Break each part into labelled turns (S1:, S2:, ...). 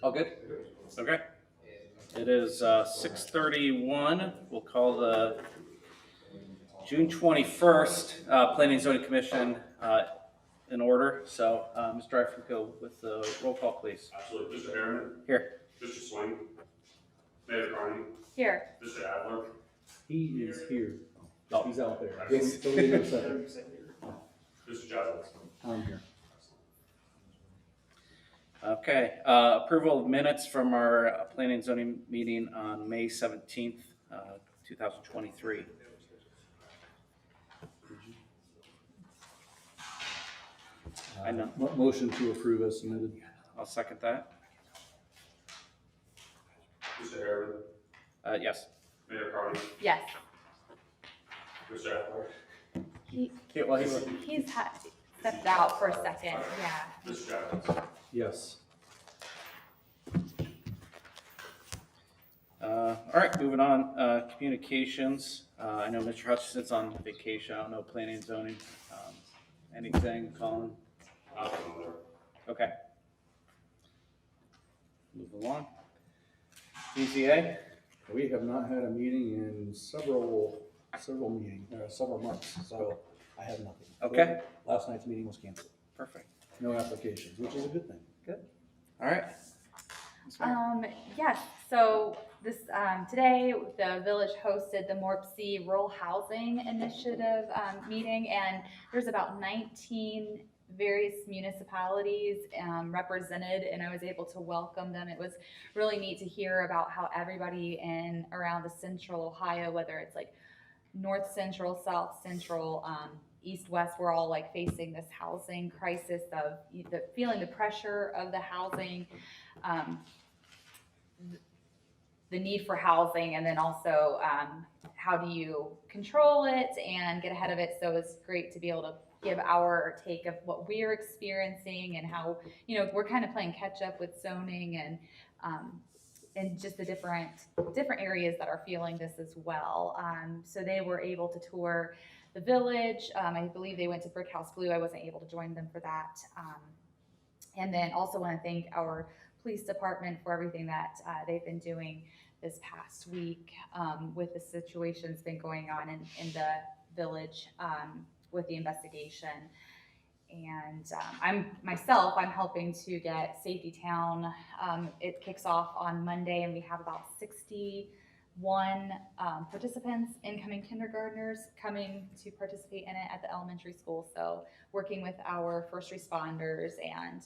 S1: All good? Okay. It is 6:31. We'll call the June 21st Planning and Zoning Commission in order. So, Mr. Dreyfus, with the roll call, please.
S2: Absolutely. Mr. Harriman?
S1: Here.
S2: Mr. Swain? Mayor Carney?
S3: Here.
S2: Mr. Adler?
S4: He is here.
S1: Oh.
S4: He's out there.
S2: Yes.
S4: So we have a second.
S2: Mr. Chadwick?
S4: I'm here.
S1: Okay. Approval of minutes from our Planning and Zoning meeting on May 17th, 2023. I know.
S4: Motion to approve as submitted.
S1: I'll second that.
S2: Mr. Harriman?
S1: Yes.
S2: Mayor Carney?
S3: Yes.
S2: Mr. Adler?
S1: Well, he's
S3: Stepped out for a second. Yeah.
S2: Mr. Chadwick?
S4: Yes.
S1: All right, moving on. Communications. I know Mr. Hutchinson's on vacation. I don't know planning and zoning. Anything, Colin?
S2: Nothing on there.
S1: Okay. Move along. BZA.
S4: We have not had a meeting in several months, so I have nothing.
S1: Okay.
S4: Last night's meeting was canceled.
S1: Perfect.
S4: No applications, which is a good thing.
S1: All right.
S3: Yes, so this, today, the village hosted the MORPC Rural Housing Initiative, meeting, and there's about 19 various municipalities, represented, and I was able to welcome them. It was really neat to hear about how everybody in around the central Ohio, whether it's like north central, south central, east west, we're all like facing this housing crisis of feeling the pressure of the housing, the need for housing, and then also how do you control it and get ahead of it. So it's great to be able to give our take of what we're experiencing and how, we're kind of playing catch up with zoning and just the different areas that are feeling this as well. So they were able to tour the village. I believe they went to Brick House Blue. I wasn't able to join them for that. And then also want to thank our police department for everything that they've been doing this past week with the situation that's been going on in the village with the investigation. And I'm helping to get Safety Town. It kicks off on Monday, and we have about 61 participants, incoming kindergartners, coming to participate in it at the elementary school. So working with our first responders and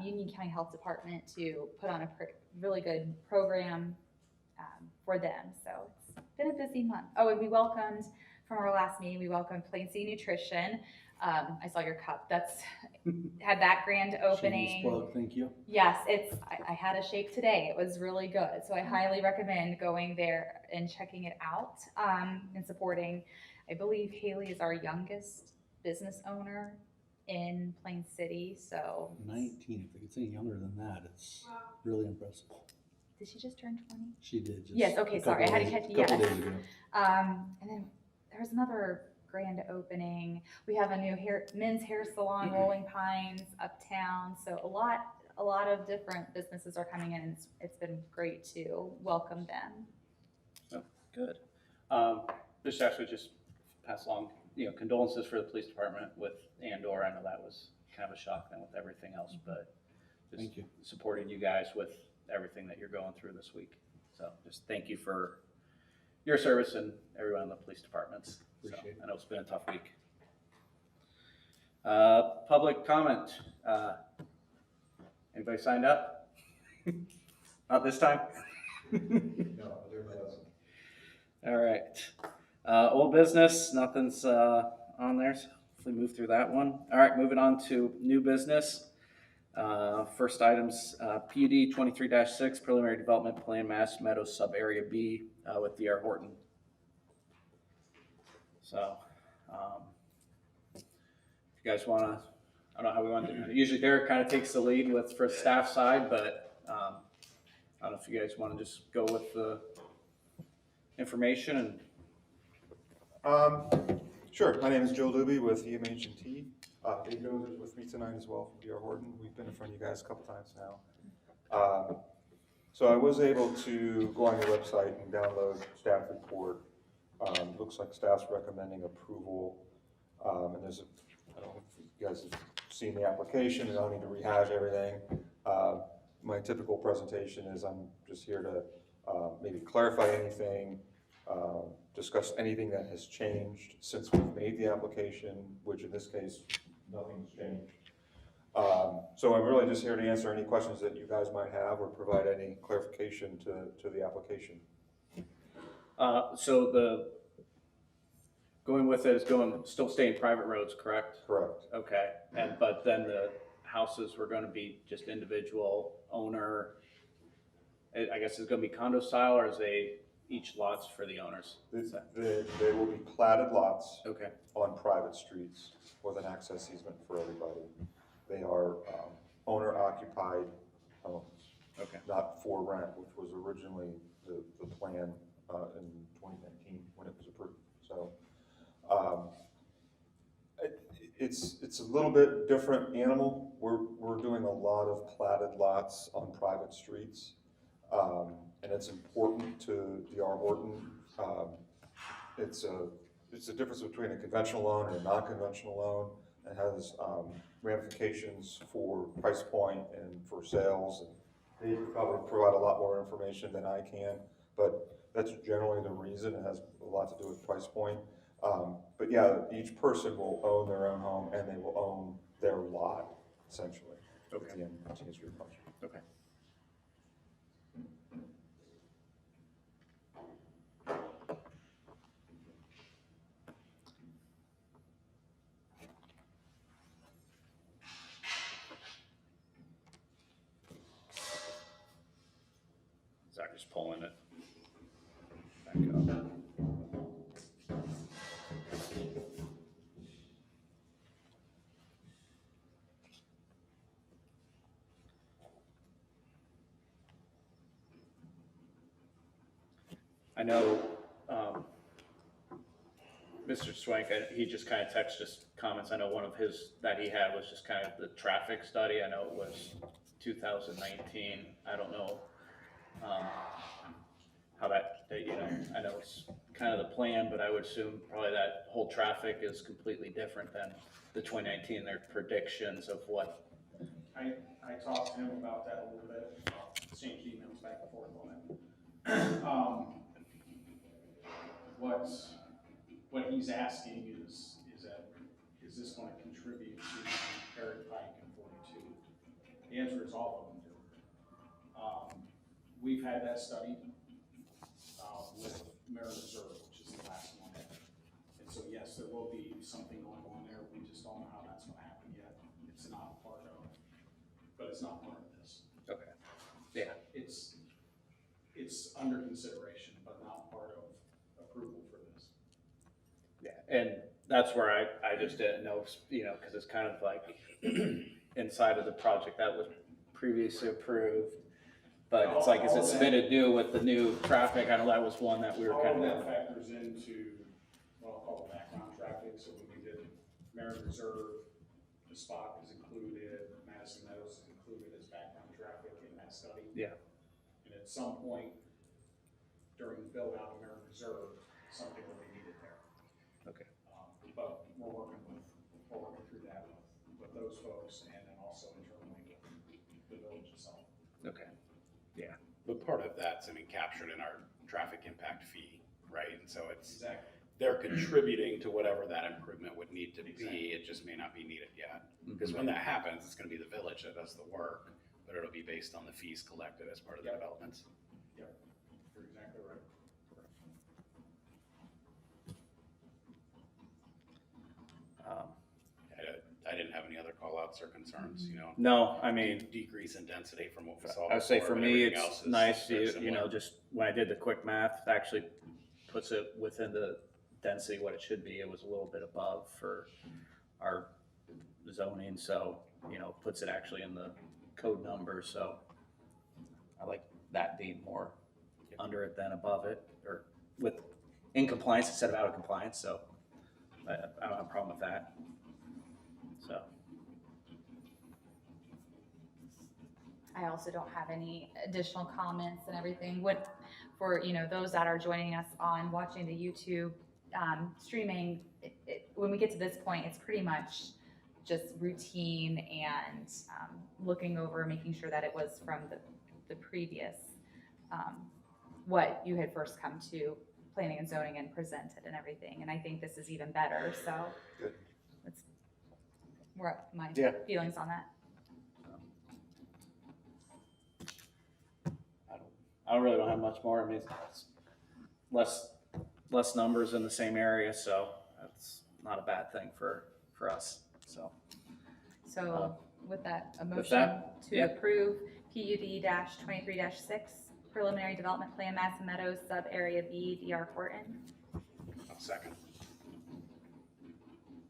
S3: Union County Health Department to put on a really good program for them. So it's been a busy month. Oh, and we welcomed, from our last meeting, we welcomed Plain City Nutrition. I saw your cup. Had that grand opening.
S4: Shameless plug, thank you.
S3: Yes, I had a shake today. It was really good. So I highly recommend going there and checking it out and supporting. I believe Haley is our youngest business owner in Plain City. So
S4: 19, if it gets any younger than that, it's really impressive.
S3: did she just turn 20?
S4: She did. Just
S3: Yes, okay, sorry, I had to catch you.
S4: Couple
S3: Yes.
S4: days ago.
S3: And then there's another grand opening. We have a new men's hair salon, Rolling Pines, uptown. So a lot of different businesses are coming in, and it's been great to welcome them.
S1: Oh, good. Just actually just pass along, condolences for the police department with Andor. I know that was kind of a shock then with everything else, but just
S4: Thank you.
S1: supporting you guys with everything that you're going through this week. So just thank you for your service and everyone in the police departments.
S4: Appreciate it.
S1: I know it's been a tough week. Public comment. Anybody signed up? Not this time?
S4: No,
S1: All right. Old business, nothing's on there, so hopefully move through that one. All right, moving on to new business. First items, PUD 23-6, preliminary development plan, Mass Meadows sub-area B with D.R. Horton. So, if you guys want to, I don't know how we want to do it. Usually Derek kind of takes the lead for staff side, but I don't know if you guys want to just go with the information and
S5: Sure. My name is Joe Luby with EMH&T. Dave Jones is with me tonight as well from D.R. Horton. We've been in front of you guys a couple times now. So I was able to go on your website and download staff report. Looks like staff's recommending approval. And there's I don't know if you guys have seen the application, and I don't need to rehash everything. My typical presentation is I'm just here to maybe clarify anything, discuss anything that has changed since we've made the application, which in this case, nothing's changed. So I'm really just here to answer any questions that you guys might have or provide any clarification to the application.
S1: So the, going with it is still staying private roads, correct?
S5: Correct.
S1: Okay, but then the houses were gonna be just individual owner, I guess it's gonna be condo style, or is each lots for the owners?
S5: They will be platted lots
S1: Okay,
S5: on private streets with an access easement for everybody. They are owner-occupied homes,
S1: okay.
S5: not for rent, which was originally the plan in 2019 when it was approved. So it's a little bit different animal. We're doing a lot of platted lots on private streets, and it's important to D.R. Horton. It's a difference between a conventional loan and a non-conventional loan, and has ramifications for price point and for sales. And they probably provide a lot more information than I can, but that's generally the reason. It has a lot to do with price point. But yeah, each person will own their own home, and they will own their lot, essentially.
S1: Okay.
S5: At the end, to answer your question.
S1: Okay. Zach is pulling it back up. I know Mr. Swank, he just kind of texted us comments. I know one of his that he had was just kind of the traffic study. I know it was 2019. I don't know how that, you know, I know it's kind of the plan, but I would assume probably that whole traffic is completely different than the 2019, their predictions of what.
S4: I talked to him about that a little bit, exchanged emails back and forth on it. What he's asking is this going to contribute to Perry Pike and 42? The answer is all of them do. We've had that studied with Merit Reserve, which is the last one. And so yes, there will be something going on there. We just don't know how that's going to happen yet. It's not part of, but it's not part of this.
S1: Okay. Yeah.
S4: It's under consideration, but not part of approval for this.
S1: Yeah, and that's where I just didn't know, you know, because it's kind of like inside of the project that was previously approved. But it's like, is it submitted new with the new traffic? I know that was one that we were
S4: All
S1: kind
S4: of
S1: of.
S4: that factors into what I'll call the background traffic. So when we did Merit Reserve, the spot is included, Madison Meadows is included as background traffic in that study.
S1: Yeah.
S4: And at some point during the build out of Merit Reserve, something will be needed there.
S1: Okay.
S4: But we're working through that with those folks, and then also internally with the village itself.
S1: Okay. Yeah.
S6: But part of that's, I mean, captured in our traffic impact fee, right? And so it's,
S4: Exactly.
S6: they're contributing to whatever that improvement would need to be.
S4: Exactly.
S6: It just may not be needed yet. Because when that happens, it's gonna be the village that does the work, but it'll be based on the fees collected as part of the developments.
S4: Yep, you're exactly right.
S6: I didn't have any other call outs or concerns, you know?
S1: No, I mean,
S6: Decrease in density from what we saw.
S1: I would say
S6: before,
S1: for
S6: but
S1: me,
S6: everything
S1: it's
S6: else is
S1: nice,
S6: very
S1: you know,
S6: similar.
S1: just when I did the quick math, it actually puts it within the density, what it should be. It was a little bit above for our zoning, so, you know, puts it actually in the code number, so I like that being more under it than above it, or in compliance instead of out of compliance, so I don't have a problem with that. So,
S3: I also don't have any additional comments and everything. What, for, those that are joining us on watching the YouTube streaming, when we get to this point, it's pretty much just routine and looking over, making sure that it was from the previous, what you had first come to planning and zoning and presented and everything. And I think this is even better, so.
S5: Good.
S3: That's where my
S1: Yeah.
S3: feelings on that.
S1: I don't really don't have much more. I mean, it's less numbers in the same area, so that's not a bad thing for us, so.
S3: So with that, a
S1: with
S3: motion
S1: that,
S3: to
S1: yeah.
S3: approve PUD-23-6 preliminary development plan Madison Meadows sub area B, DR Horton.
S6: I'll second.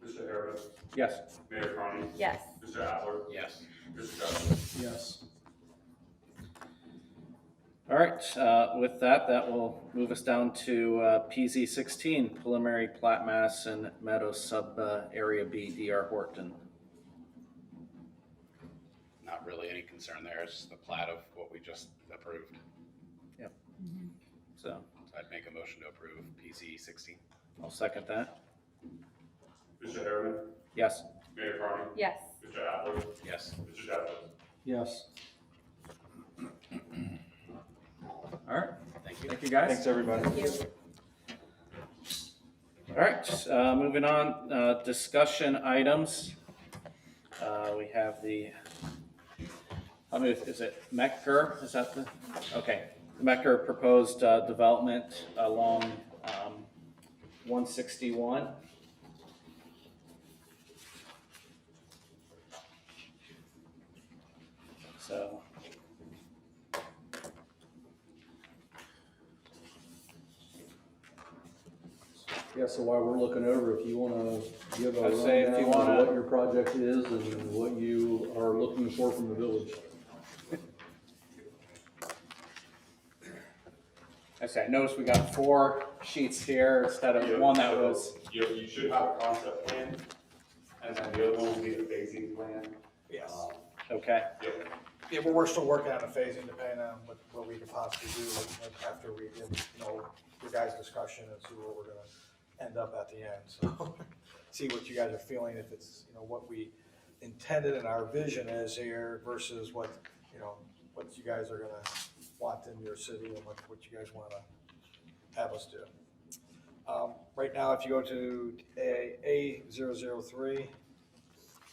S2: Mr. Harris,
S1: Yes.
S2: Mayor Carney,
S3: Yes.
S2: Mr. Adler,
S6: Yes.
S2: Mr. Chadwick.
S4: Yes.
S1: All right, with that will move us down to PZ 16, preliminary plat Madison Meadows sub area B, DR Horton.
S6: Not really any concern there. It's just the plat of what we just approved.
S1: So
S6: So I'd make a motion to approve PC 16.
S1: I'll second that.
S2: Mr. Harris,
S1: Yes.
S2: Mayor Carney,
S3: Yes.
S2: Mr. Adler,
S6: Yes.
S2: Mr. Chadwick.
S4: Yes.
S1: All right.
S6: Thank you.
S1: Thank you, guys.
S5: Thanks, everybody.
S3: Thank you.
S1: All right, moving on, discussion items. We have is it Mecker? Is that okay. Mecker proposed development along 161. So,
S7: Yeah, so while we're looking over, if you wanna give a
S1: I'd say if you
S7: rundown
S1: wanna-
S7: of what your project is and what you are looking for from the village.
S1: I noticed we got 4 sheets here instead of one that was.
S2: You should have a concept plan, and then the other one will be the phasing plan.
S8: Yes.
S1: Okay.
S2: Yep.
S8: Yeah, but we're still working on the phasing depending on what we could possibly do after we get, your guys' discussion and see where we're gonna end up at the end. So see what you guys are feeling, if it's, what we intended and our vision is here versus what you guys are gonna want in your city and what you guys wanna have us do. Right now, if you go to A003,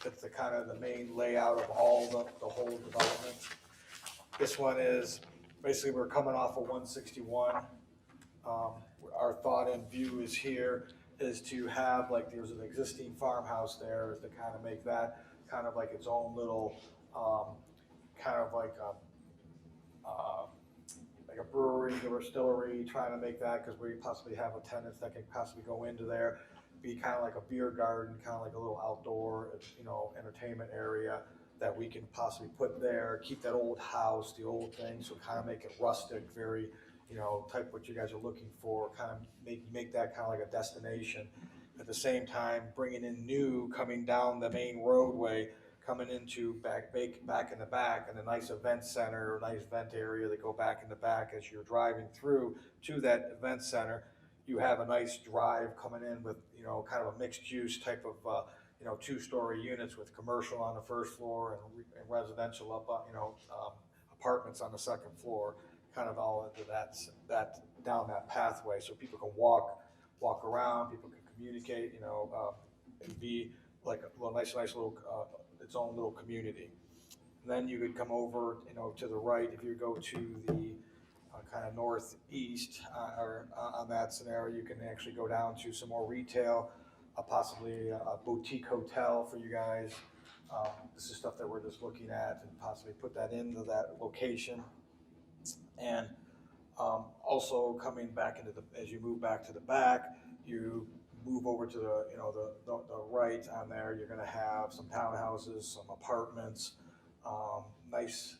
S8: that's the kind of the main layout of all the whole development. This one is, basically, we're coming off of 161. Our thought and view is here is to have, like, there's an existing farmhouse there, is to kind of make that kind of like its own little, kind of like a brewery, or distillery, trying to make that, because we possibly have a tenant that can possibly go into there, be kind of like a beer garden, kind of like a little outdoor, entertainment area that we can possibly put there, keep that old house, the old thing, so kind of make it rustic, very, type what you guys are looking for, kind of make that kind of like a destination. At the same time, bringing in new, coming down the main roadway, coming into back in the back, and a nice event center, nice event area that go back in the back as you're driving through to that event center. You have a nice drive coming in with, kind of a mixed use type of, 2-story units with commercial on the first floor and residential up, apartments on the second floor, kind of all into that down that pathway, so people can walk around, people can communicate, and be like a nice little, its own little community. And then you could come over, to the right, if you go to the kind of northeast, or on that scenario, you can actually go down to some more retail, possibly a boutique hotel for you guys. This is stuff that we're just looking at, and possibly put that into that location. And also coming back as you move back to the back, you move over to the right on there, you're gonna have some townhouses, some apartments, nice,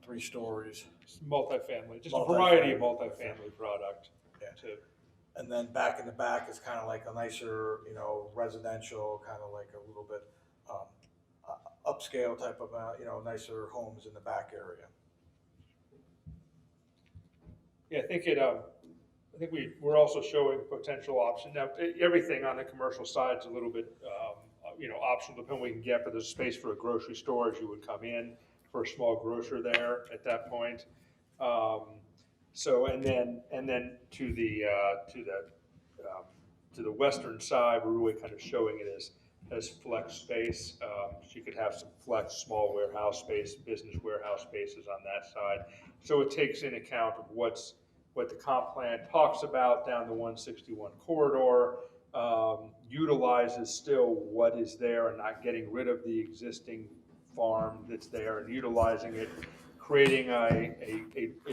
S8: 3 stories.
S9: Multifamily, just a
S8: Multifamily.
S9: variety of multifamily product
S8: Yeah.
S9: to
S8: And then back in the back is kind of like a nicer, you know, residential, kind of like a little bit upscale type of, you know, nicer homes in the back area.
S9: Yeah, I think we're also showing potential option. Now, everything on the commercial side is a little bit, you know, optional depending on what we can get, but there's space for a grocery store as you would come in for a small grocer there at that point. So, and then to the western side, we're really kind of showing it as flex space. So you could have some flex, small warehouse space, business warehouse spaces on that side. So it takes in account of what the comp plan talks about down the 161 corridor, utilizes still what is there and not getting rid of the existing farm that's there and utilizing it, creating a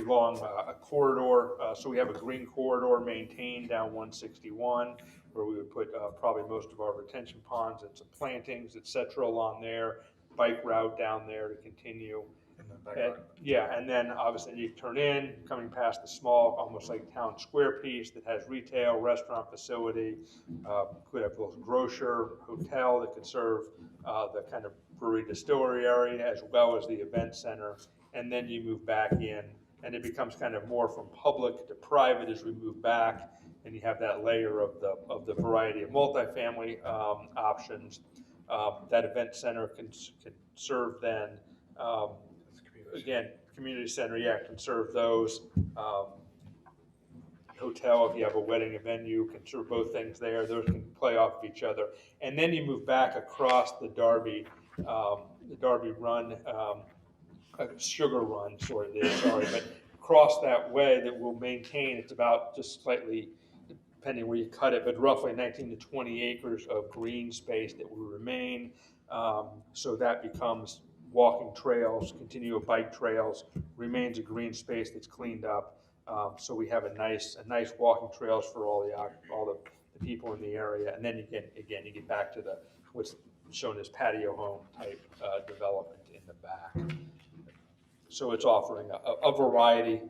S9: long corridor. So we have a green corridor maintained down 161 where we would put probably most of our retention ponds and some plantings, et cetera, along there, bike route down there to continue.
S8: In the backyard.
S9: Yeah, and then obviously you turn in, coming past the small, almost like town square piece that has retail, restaurant facility, could have both grocer, hotel that could serve the kind of brewery distillery area as well as the event center. And then you move back in and it becomes kind of more from public to private as we move back. And you have that layer of the variety of multifamily options. That event center can serve then, again, community center, yeah, can serve those. Hotel, if you have a wedding, a venue, can serve both things there. Those can play off of each other. And then you move back across the Darby Run, Sugar Run, sorry, but across that way that will maintain, it's about just slightly, depending where you cut it, but roughly 19 to 20 acres of green space that will remain. So that becomes walking trails, continual bike trails, remains a green space that's cleaned up. So we have a nice walking trails for all the people in the area. And then you get back to what's shown as patio home type development in the back. So it's offering a variety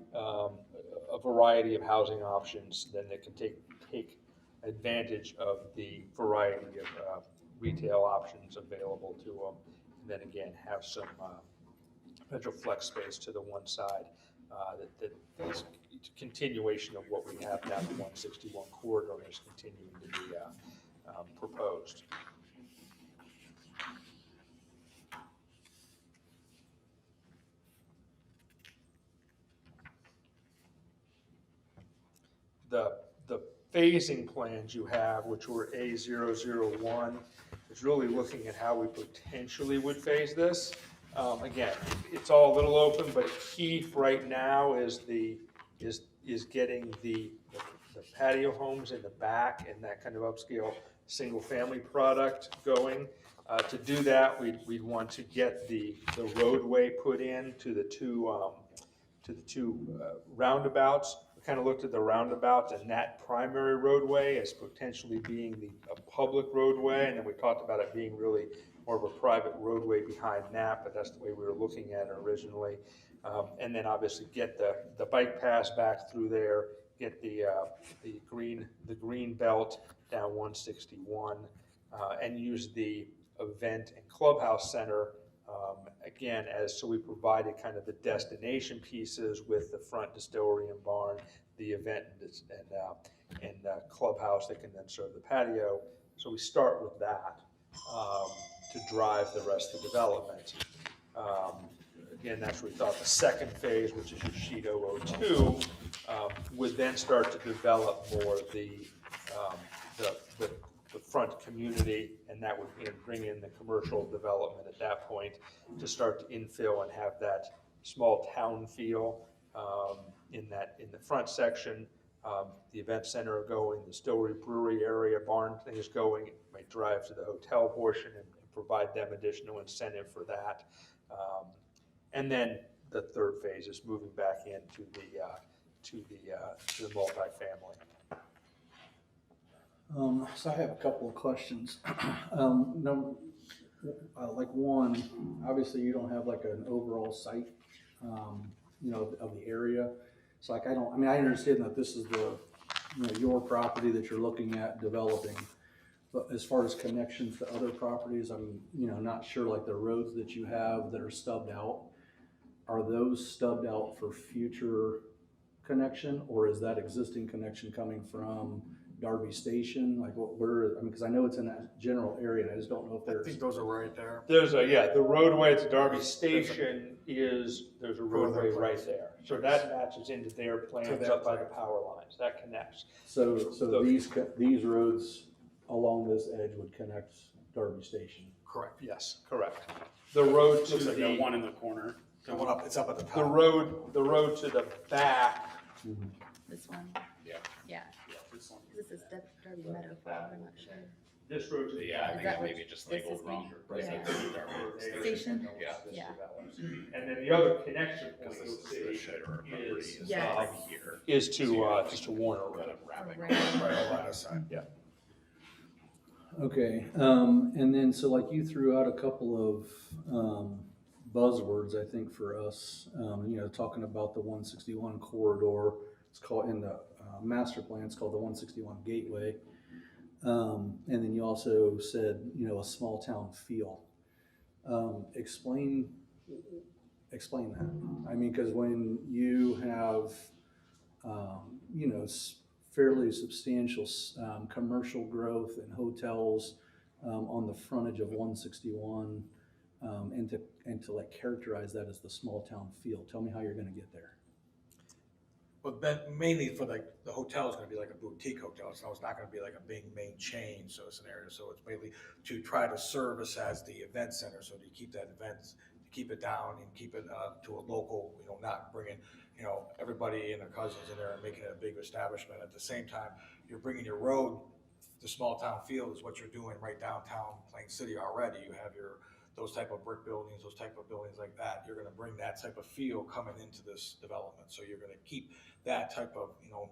S9: of housing options. Then they can take advantage of the variety of retail options available to them. And then again, have some potential flex space to the one side that is a continuation of what we have down the 161 corridor is continuing to be proposed. The phasing plans you have, which were A001, is really looking at how we potentially would phase this. Again, it's all a little open, but key right now is getting the patio homes in the back and that kind of upscale single family product going. To do that, we'd want to get the roadway put in to the two roundabouts. We kind of looked at the roundabouts and that primary roadway as potentially being a public roadway, and then we talked about it being really more of a private roadway behind that, but that's the way we were looking at it originally. And then obviously get the bike path back through there, get the green belt down 161, and use the event and clubhouse center again so we provided kind of the destination pieces with the front distillery and barn, the event and clubhouse that can then serve the patio. So we start with that to drive the rest of the development. Again, that's what we thought the second phase, which is your sheet 002, would then start to develop more the front community, and that would bring in the commercial development at that point to start to infill and have that small town feel in the front section. The event center going, the distillery brewery area, barn thing is going. It might drive to the hotel portion and provide them additional incentive for that. And then the third phase is moving back into the multifamily.
S7: So I have a couple of questions. Like one, obviously you don't have like an overall site, of the area. So like I understand that this is you know, your property that you're looking at developing. But as far as connections to other properties, I'm, you know, not sure, like the roads that you have that are stubbed out, are those stubbed out for future connection, or is that existing connection coming from Darby Station? Like what, where, I mean, cause I know it's in that general area, and I just don't know if
S8: I
S7: there's.
S8: think those are right there.
S9: There's a, yeah, the roadway to Darby Station there's a roadway
S8: Further
S9: right there. So that matches into their plans
S8: their
S9: up by the
S8: plans.
S9: power lines, that connects.
S7: So
S9: Those-
S7: these roads along this edge would connect Darby Station.
S8: Correct.
S9: Yes, correct. The road to
S6: Looks like that
S9: the,
S6: one in the corner.
S8: The one up, it's up at the top.
S9: the road to the back,
S3: This one?
S6: Yeah.
S3: Yeah,
S2: Yeah, this one.
S3: this is Darby Meadow Farm, I'm not sure.
S9: this road to the
S6: Yeah, I
S9: back.
S3: Is
S6: think
S3: that
S6: it's
S3: what
S6: maybe just
S3: this
S6: labeled
S3: is
S6: wrong.
S3: being-
S6: Right,
S3: yeah.
S6: that's the Darby
S3: Station?
S6: Yeah.
S3: Yeah.
S9: And then the other connection point
S6: Because
S9: you'll
S6: this is the
S9: see
S6: shed or property
S9: is,
S6: is
S3: Yes.
S6: up here.
S9: is to Warner
S6: Kind
S9: Road.
S6: of wrapping.
S3: Right.
S8: Right on that side.
S7: Okay, and then, so like you threw out a couple of, buzzwords, I think, for us, you know, talking about the 161 corridor. It's called, in the, master plan, it's called the 161 Gateway. And then you also said, you know, a small town feel. Explain that. I mean, cause when you have, you know, fairly substantial, commercial growth and hotels, on the frontage of 161, and to like characterize that as the small town feel. Tell me how you're gonna get there.
S8: But then mainly for the hotel is gonna be like a boutique hotel, so it's not gonna be like a big main chain, so scenario. So it's mainly to try to service as the event center, so to keep that events, to keep it down and keep it to a local, you know, not bringing, you know, everybody and their cousins in there and making it a big establishment. At the same time, you're bringing your road, the small town feel is what you're doing right downtown Plain City already. You have those type of brick buildings, those type of buildings like that. You're gonna bring that type of feel coming into this development. So you're gonna keep that type of, you know,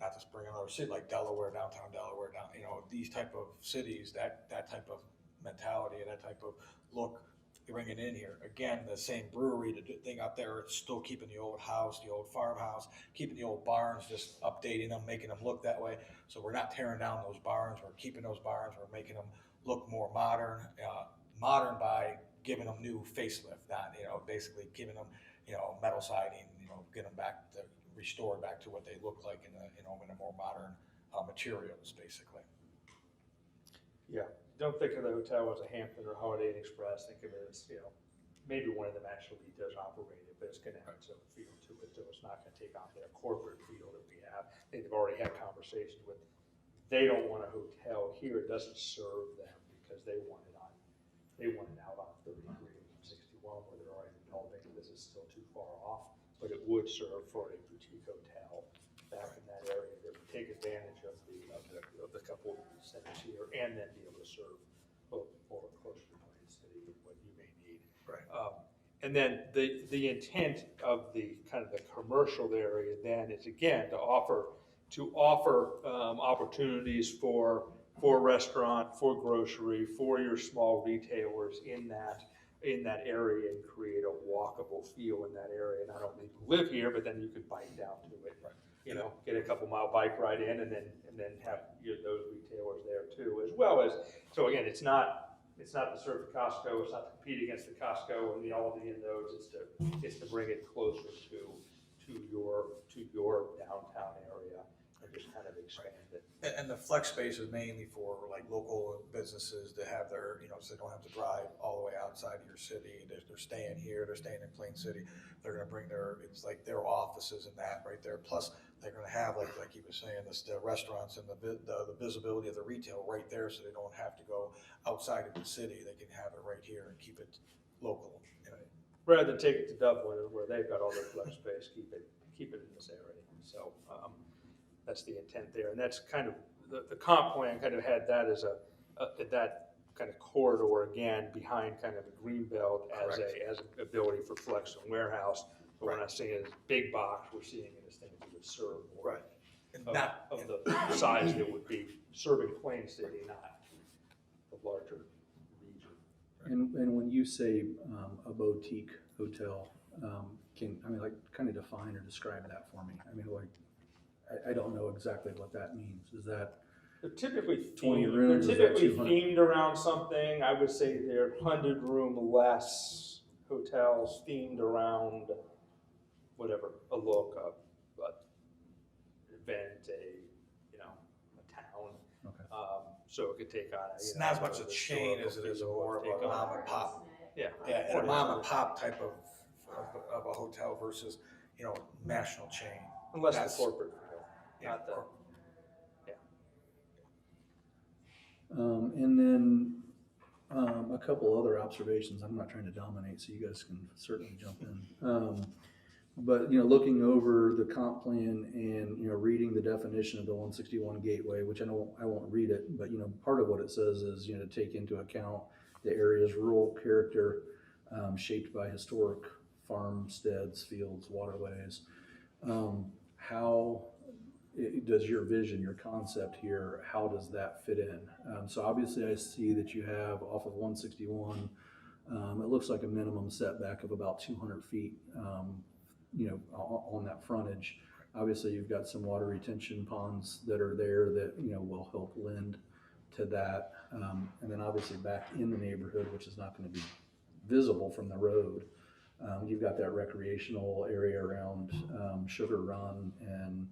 S8: not just bring another city like Delaware, downtown Delaware, you know, these type of cities, that type of mentality and that type of look, you're bringing in here. Again, the same brewery, the thing up there, it's still keeping the old house, the old farmhouse, keeping the old barns, just updating them, making them look that way. So we're not tearing down those barns, we're keeping those barns, we're making them look more modern, modern by giving them new facelift, not, you know, basically giving them, you know, metal siding, you know, get them back to, restored back to what they look like in a, you know, in a more modern materials, basically.
S9: Yeah, don't think of the hotel as a Hampton or Holiday Inn Express, think of it as, you know, maybe one of them actually does operate it, but it's gonna have its own feel to it, so it's not gonna take on their corporate feel that we have. They've already had conversations with, they don't want a hotel here, it doesn't serve them because they want it out on 33 and 61 where they're already developing, this is still too far off, but it would serve for a boutique hotel back in that area that would take advantage of the couple centers here and then be able to serve both more closer to Plain City with what you may need.
S8: Right.
S9: And then the intent of the kind of the commercial area then is again to offer opportunities for restaurant, for grocery, for your small retailers in that area and create a walkable feel in that area. Not only live here, but then you could bike down to it.
S8: Right.
S9: You know, get a couple mile bike ride in and then have those retailers there too, as well as, so again, it's not to serve the Costco, it's not to compete against the Costco and the Aldi and those, it's to bring it closer to your downtown area and just kind of expand it.
S8: And the flex space is mainly for like local businesses to have their, you know, so they don't have to drive all the way outside of your city. They're staying here, they're staying in Plain City. They're gonna bring it's like their offices and that right there. Plus, they're gonna have, like he was saying, the restaurants and the visibility of the retail right there, so they don't have to go outside of the city. They can have it right here and keep it local. You know.
S9: Rather than take it to Dublin where they've got all their flex space, keep it in this area. So, that's the intent there, and that's kind of, the comp plan kind of had that as that kind of corridor again, behind kind of a green belt as an ability for flex and warehouse. But we're not seeing it as big box, we're seeing it as things that would serve more
S8: And
S9: of the size that would be serving Plain City, not the larger region.
S7: And when you say, a boutique hotel, kind of define or describe that for me? I mean, like, I don't know exactly what that means. Is that,
S9: They're typically
S7: 20
S9: themed,
S7: rooms,
S9: they're
S7: is that
S9: typically
S7: 200?
S9: themed around something. I would say they're 100-room less hotels themed around whatever, a look, a event, a town.
S7: Okay.
S9: So it could take on.
S8: It's not as much a chain as it is more of a mom and pop.
S9: Yeah.
S8: Yeah, and a mom and pop type of a hotel versus, national chain.
S9: Unless
S8: That's-
S9: the corporate,
S8: Yeah,
S9: not the.
S7: and then, a couple other observations. I'm not trying to dominate, so you guys can certainly jump in. But, looking over the comp plan and, reading the definition of the 161 gateway, which I won't read it, but, part of what it says is, to take into account the area's rural character, shaped by historic farmsteads, fields, waterways. How does your vision, your concept here, how does that fit in? So obviously I see that you have off of 161, it looks like a minimum setback of about 200 feet, on that frontage. Obviously you've got some water retention ponds that are there that, will help lend to that. And then obviously back in the neighborhood, which is not going to be visible from the road, you've got that recreational area around Sugar Run and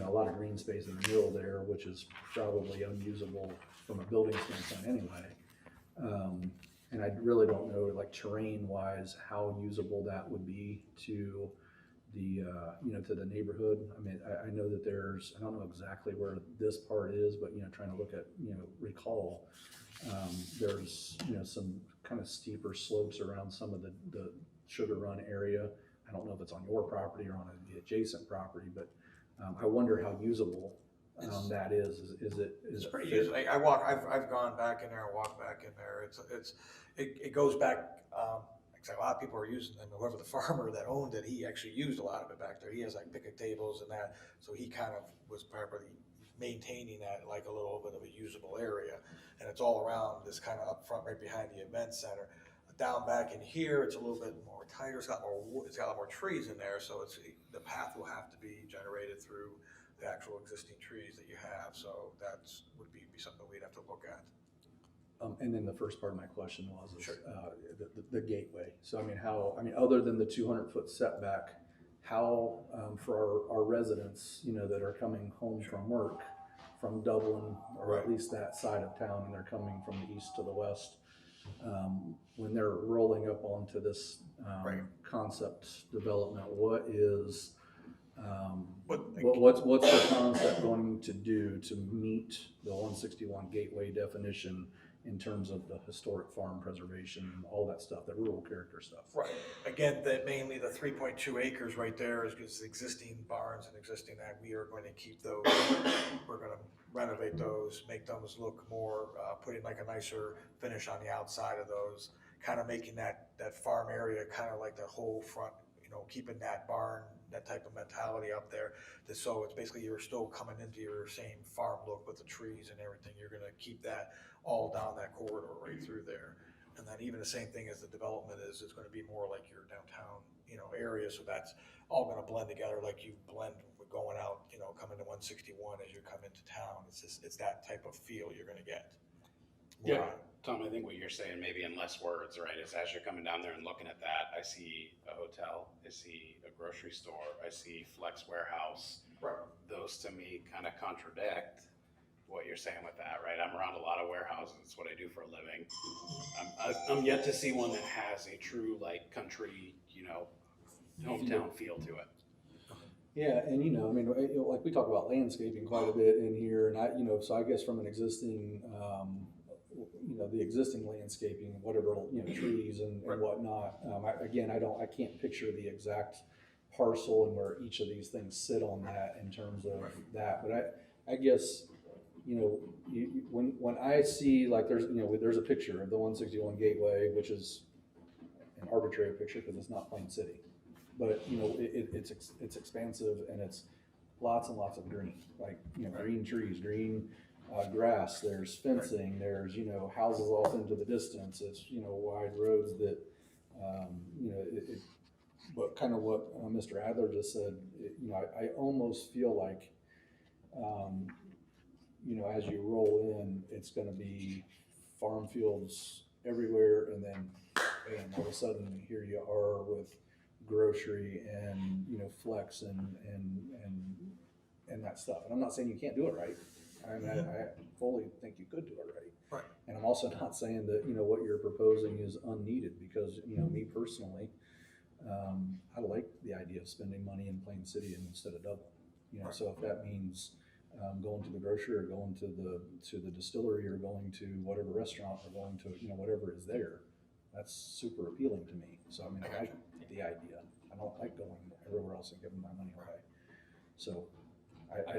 S7: a lot of green space in the middle there, which is probably unusable from a building standpoint anyway. And I really don't know, like terrain-wise, how usable that would be to the, to the neighborhood. I mean, I know that I don't know exactly where this part is, but, trying to look at, recall, there's, some kind of steeper slopes around some of the Sugar Run area. I don't know if it's on your property or on the adjacent property, but I wonder how usable that is. Is
S8: It's
S7: it
S8: pretty
S7: fit?
S8: easy. I've gone back in there and walked back in there. It goes back, a lot of people are using, and whoever the farmer that owned it, he actually used a lot of it back there. He has like picnic tables and that, so he kind of was probably maintaining that like a little bit of a usable area. And it's all around this kind of up front, right behind the event center. Down back in here, it's a little bit more tighter. It's got a lot more trees in there, so the path will have to be generated through the actual existing trees that you have. So would be something we'd have to look at.
S7: And then the first part of my question was
S8: Sure.
S7: The gateway. So other than the 200-foot setback, how for our residents, that are coming home from work from Dublin or at least that side of town, and they're coming from the east to the west, when they're rolling up onto this concept development, what's the concept going to do to meet the 161 gateway definition in terms of the historic farm preservation and all that stuff, the rural character stuff?
S8: Right. Again, mainly the 3.2 acres right there is existing barns and existing that. We are going to keep those. We're going to renovate those, make those look more, put in like a nicer finish on the outside of those, kind of making that farm area kind of like the whole front, keeping that barn, that type of mentality up there. So it's basically you're still coming into your same farm look with the trees and everything. You're going to keep that all down that corridor right through there. And then even the same thing as the development is, it's going to be more like your downtown, area. So that's all going to blend together like you blend with going out, coming to 161 as you come into town. It's that type of feel you're going to get.
S6: Yeah, Tom, I think what you're saying, maybe in less words, right, is as you're coming down there and looking at that, I see a hotel, I see a grocery store, I see Flex Warehouse.
S8: Right.
S6: Those to me kind of contradict what you're saying with that, right? I'm around a lot of warehouses. It's what I do for a living. I'm yet to see one that has a true like country, hometown feel to it.
S7: Yeah, and like we talk about landscaping quite a bit in here, and so I guess from an existing, the existing landscaping, whatever, trees and whatnot. I can't picture the exact parcel and where each of these things sit on that in terms of that, but I guess, when I see like there's a picture of the 161 gateway, which is an arbitrary picture because it's not Plain City, but it's expansive and it's lots and lots of green, like green trees, green grass. There's fencing. There's houses off into the distance. It's wide roads that But kind of what Mr. Adler just said, you know, I almost feel like, you know, as you roll in, it's gonna be farm fields everywhere, and then, bam, all of a sudden, here you are with grocery and, you know, flex and that stuff. And I'm not saying you can't do it right. I mean, I fully think you could do it right.
S8: Right.
S7: And I'm also not saying that, you know, what you're proposing is unneeded, because, you know, me personally, I like the idea of spending money in Plain City instead of Dublin. You know, so if that means going to the grocery, or going to the distillery, or going to whatever restaurant, or going to, you know, whatever is there, that's super appealing to me. So I mean, I like the idea. I don't like going everywhere else and giving my money away. So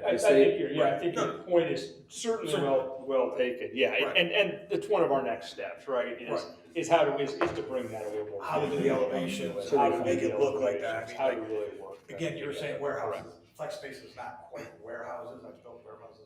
S7: I say,
S9: I think your point is certainly well taken, yeah,
S8: Right.
S9: and it's one of our next steps, right, is how to, is to bring that a little more.
S8: How to do the elevations,
S9: How
S8: how
S9: to
S8: to
S9: do
S8: make
S9: the
S8: it look like that. I
S9: elevations,
S8: mean,
S9: how
S8: like,
S9: to really work.
S8: again, you were saying warehouses, flex space is not quite warehouses, I've built warehouses.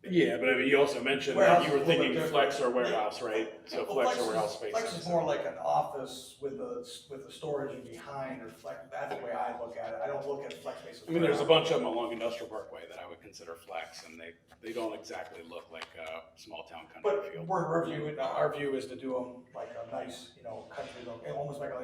S6: Yeah, but I mean, you also mentioned
S8: Warehouse
S6: that you were
S8: is a little
S6: thinking
S8: bit
S6: flex or warehouse, right? So
S8: Well,
S6: flex or warehouse spaces.
S8: Flex is more like an office with the storage in behind, or flex, that's the way I look at it, I don't look at flex spaces.
S6: I mean, there's a bunch of them along Industrial Parkway that I would consider flex, and they don't exactly look like a small town country
S8: But
S6: field.
S8: our view is to do them like a nice, you know, country look, and almost like a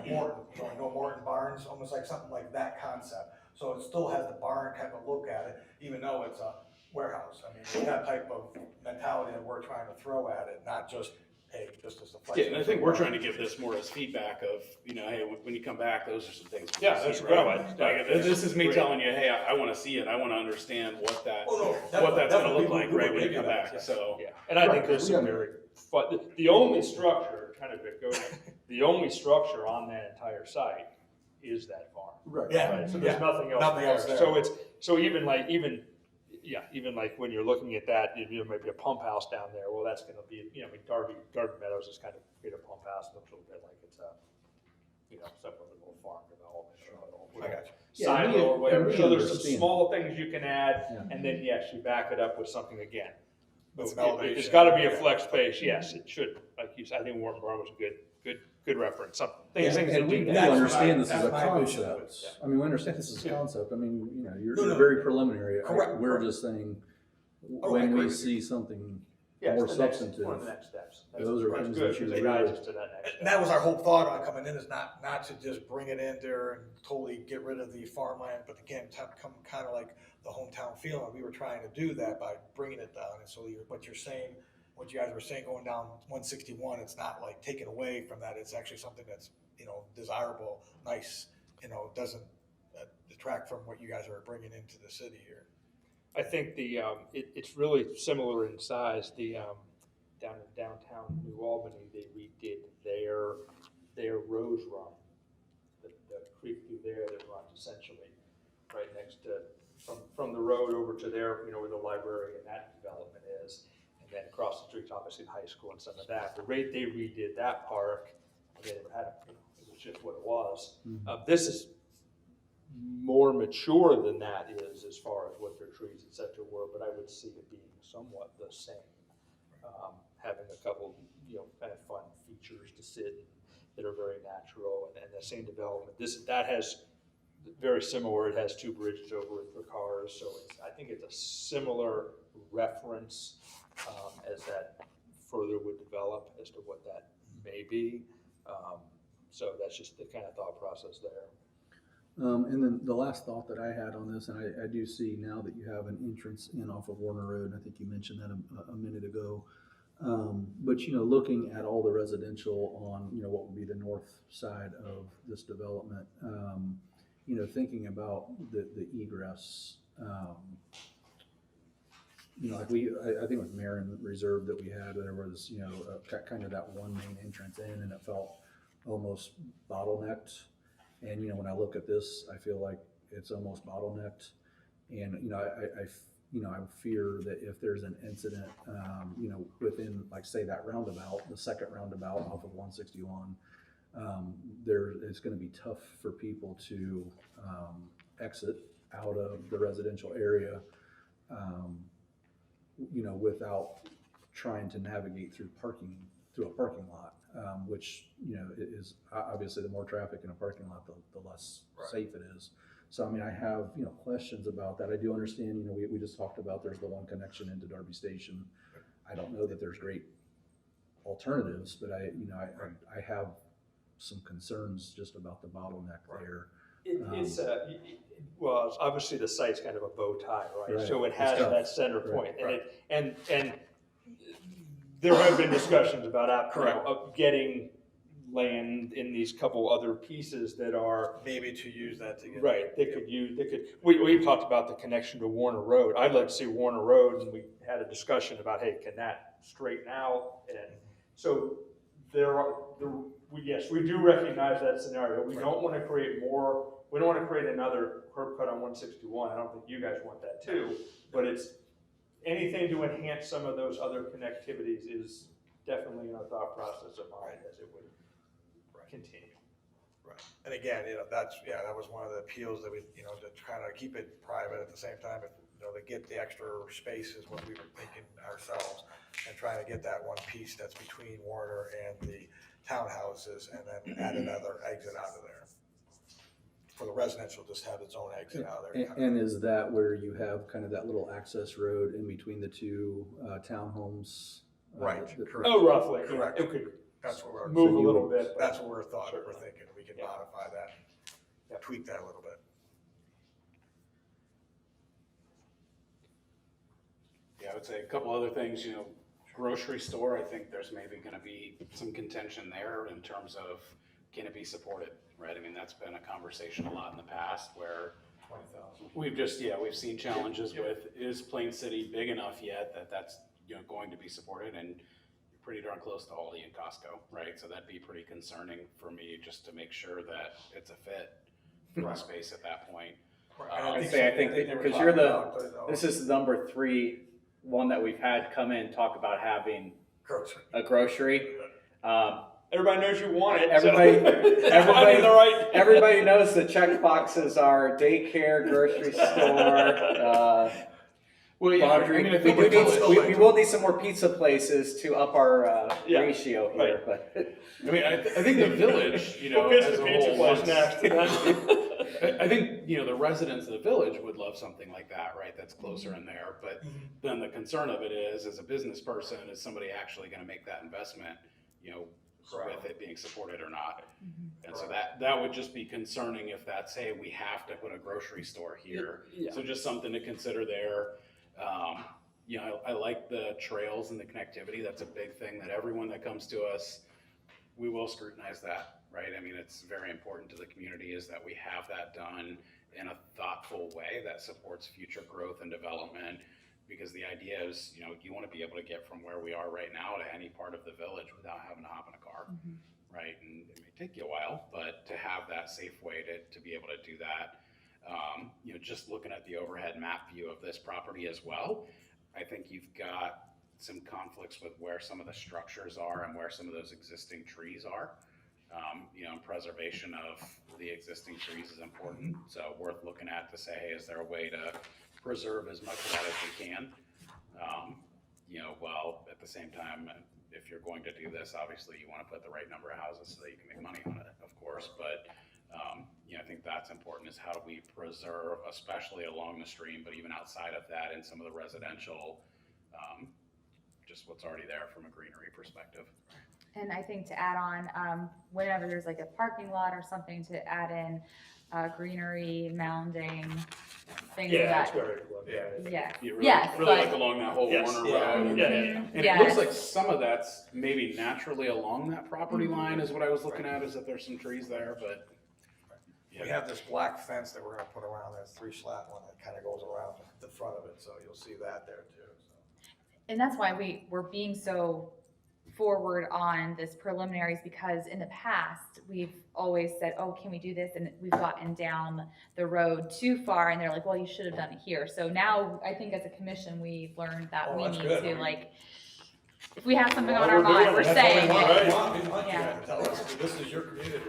S8: Morton, you know, Morton Barns, almost like something like that concept. So it still has the barn type of look at it, even though it's a warehouse. I mean, it's that type of mentality that we're trying to throw at it, not just, hey, just as a flex.
S6: Yeah, and I think we're trying to give this more as feedback of, you know, hey, when you come back, those are some things. we
S9: Yeah,
S6: wanna
S9: that's
S6: see,
S9: great.
S6: right? Like, this is me telling you, hey, I wanna see it, I wanna understand what that,
S8: Oh, no,
S6: what that's gonna
S8: definitely,
S6: look like,
S8: we
S6: right,
S8: would
S6: when you
S8: make
S6: come
S8: it,
S6: back,
S8: yeah.
S6: so.
S9: Yeah, and I
S7: Right,
S9: think there's
S7: 'cause we
S9: some
S7: gotta-
S9: very, but the only structure, kind of it goes, the only structure on that entire site is that farm.
S7: right.
S8: Yeah.
S9: Right, so there's nothing else
S8: Nothing
S9: there.
S8: else there.
S9: So it's, so even like when you're looking at that, you know, maybe a pump house down there, well, that's gonna be, you know, I mean, Garden Meadows is kind of create a pump house, looks a little bit like it's a, you know, some little farm development or
S8: I got you.
S7: Yeah, and we-
S9: silo or whatever.
S7: and we
S9: So there's some
S7: understand.
S9: small things you can add,
S7: Yeah.
S9: and then, yes, you back it up with something again.
S8: With some
S9: It's
S8: elevation.
S9: gotta be a flex space, yes, it should, like you said, I think Warren Barn was a good reference, some things
S7: And
S9: that
S7: we
S9: do
S7: do
S9: that.
S7: understand this is
S8: that's
S7: a
S8: my vision of it,
S7: concept. I mean, we understand this is a concept. I mean, you know, you're
S8: No, no.
S7: very preliminary.
S8: Correct,
S7: We're
S8: correct.
S7: just saying,
S8: I
S7: when
S8: agree
S7: we
S8: with
S7: see something
S9: Yeah,
S7: more
S9: it's the next-
S7: substantive,
S9: One of the next steps.
S7: those are
S9: That's
S7: things
S9: good,
S7: that you
S9: because it
S7: really-
S9: guides us to that next step.
S8: And that was our whole thought on coming in, is not to just bring it in there and totally get rid of the farmland, but again, to come kind of like the hometown feeling. We were trying to do that by bringing it down, and so what you're saying, what you guys were saying, going down 161, it's not like taken away from that, it's actually something that's, you know, desirable, nice, you know, doesn't detract from what you guys are bringing into the city here.
S9: I think it's really similar in size. Down in downtown New Albany, they redid their Rose Run, the creek through there that runs essentially right next to, from the road over to there, you know, where the library and that development is. And then across the street, obviously the high school and some of that. They redid that park, and they never had, you know, it was just what it was. This is more mature than that is, as far as what their trees, et cetera, were, but I would see it being somewhat the same. Having a couple, you know, kind of fun features to sit in that are very natural, and the same development. That has very similar, it has two bridges over it for cars, so I think it's a similar reference as that further would develop as to what that may be. So that's just the kind of thought process there.
S7: And then the last thought that I had on this, and I do see now that you have an entrance in off of Warner Road, and I think you mentioned that a minute ago. But, you know, looking at all the residential on, you know, what would be the north side of this development, you know, thinking about the egress, you know, like I think with Marin Reserve that we had, there was, you know, kind of that one main entrance in, and it felt almost bottlenecked. And, you know, when I look at this, I feel like it's almost bottlenecked. And, you know, I fear that if there's an incident, you know, within, like, say, that roundabout, the second roundabout off of 161, it's going to be tough for people to exit out of the residential area, you know, without trying to navigate through a parking lot. which, you know, is obviously the more traffic in a parking lot, the less
S8: Right.
S7: safe it is. So, I mean, I have, you know, questions about that. I do understand, you know, we just talked about there's the one connection into Darby Station. I don't know that there's great alternatives, but I have some concerns just about the bottleneck there.
S9: It's well, obviously the site's kind of a bow tie, right?
S7: Right.
S9: So it
S7: It's
S9: has
S7: tough.
S9: that center
S7: Right.
S9: point, and there have been discussions about getting land in these couple other pieces that are
S8: Maybe to use that to get.
S9: right. We talked about the connection to Warner Road. I'd like to see Warner Road, and we had a discussion about, hey, can that straighten out? And so yes, we do recognize that scenario. We don't want to create more. We don't want to create another curb cut on 161. I don't think you guys want that too. But it's anything to enhance some of those other connectivities is definitely in our thought process of mine as it would continue.
S8: Right. And again, that was one of the appeals that we, to kind of keep it private at the same time, to get the extra space is what we were thinking ourselves, and trying to get that one piece that's between Warner and the townhouses, and then add another exit out of there. For the residential, just have its own exit out of there.
S7: And is that where you have kind of that little access road in between the two townhomes?
S8: Right,
S7: that-
S8: correct.
S9: Oh, roughly.
S8: Correct.
S9: It could
S8: That's what we're.
S9: move a
S7: you
S9: little
S7: would-
S9: bit. but-
S8: That's what we're
S9: Certainly.
S8: thinking, we can
S9: Yeah.
S8: modify that,
S9: Yeah.
S8: tweak that a little bit.
S6: Yeah, I would say a couple other things, grocery store, I think there's maybe gonna be some contention there in terms of can it be supported, right? I mean, that's been a conversation a lot in the past where
S8: 20,000.
S6: we've seen challenges with, is Plain City big enough yet that that's, going to be supported? And you're pretty darn close to Aldi and Costco, right? So that'd be pretty concerning for me just to make sure that it's a fit for the space at that point.
S1: I think because you're this is the number 3 one that we've had come in and talk about having a grocery.
S9: Everybody knows you want it.
S1: Everybody knows the check boxes are daycare, grocery store, laundry.
S6: I think
S1: We will need some more pizza places to up our ratio here, but.
S6: I think the village,
S9: We'll pitch
S6: as
S9: the
S6: a
S9: pizza
S6: whole
S9: place
S6: wants-
S9: next.
S6: I think, the residents of the village would love something like that, right? That's closer in there. But then the concern of it is, as a business person, is somebody actually gonna make that investment, with it being supported or not? And so that would just be concerning if that's, hey, we have to put a grocery store here.
S9: Yeah.
S6: So just something to consider there. I like the trails and the connectivity. That's a big thing that everyone that comes to us, we will scrutinize that, right? I mean, it's very important to the community is that we have that done in a thoughtful way that supports future growth and development. Because the idea is, you want to be able to get from where we are right now to any part of the village without having to hop in a car, right? And it may take you a while, but to have that safe way to be able to do that, just looking at the overhead map view of this property as well, I think you've got some conflicts with where some of the structures are and where some of those existing trees are. And preservation of the existing trees is important, so worth looking at to say, hey, is there a way to preserve as much of that as we can? While at the same time, if you're going to do this, obviously you want to put the right number of houses so that you can make money on it, of course, but I think that's important, is how do we preserve, especially along the stream, but even outside of that in some of the residential, just what's already there from a greenery perspective.
S3: And I think to add on, whenever there's like a parking lot or something, to add in greenery, mounding, things
S9: Yeah,
S3: of
S9: that's
S3: that.
S9: where it would, yeah.
S3: Yes,
S6: You really,
S3: yes,
S6: really
S3: but
S6: like along that whole
S9: Yes.
S6: Warner
S9: Yeah.
S6: Road.
S9: Yeah.
S6: And it
S3: Yes.
S6: looks like some of that's maybe naturally along that property line is what I was looking at, is that there's some trees there, but.
S8: We have this black fence that we're gonna put around that 3-slat one that kind of goes around the front of it, so you'll see that there too. So.
S3: and that's why we're being so forward on this preliminaries, because in the past, we've always said, oh, can we do this? And we've gotten down the road too far, and they're like, well, you should have done it here. So now, I think as a commission, we've learned that
S8: Oh,
S3: we
S8: that's
S3: need
S8: good.
S3: to, like, if we have something on
S9: Well,
S3: our
S9: we're
S3: mind,
S9: doing
S3: we're
S9: it. That's
S3: saying
S9: what we
S3: it.
S9: want,
S8: We want you
S3: Yeah.
S8: to tell us, this is your community,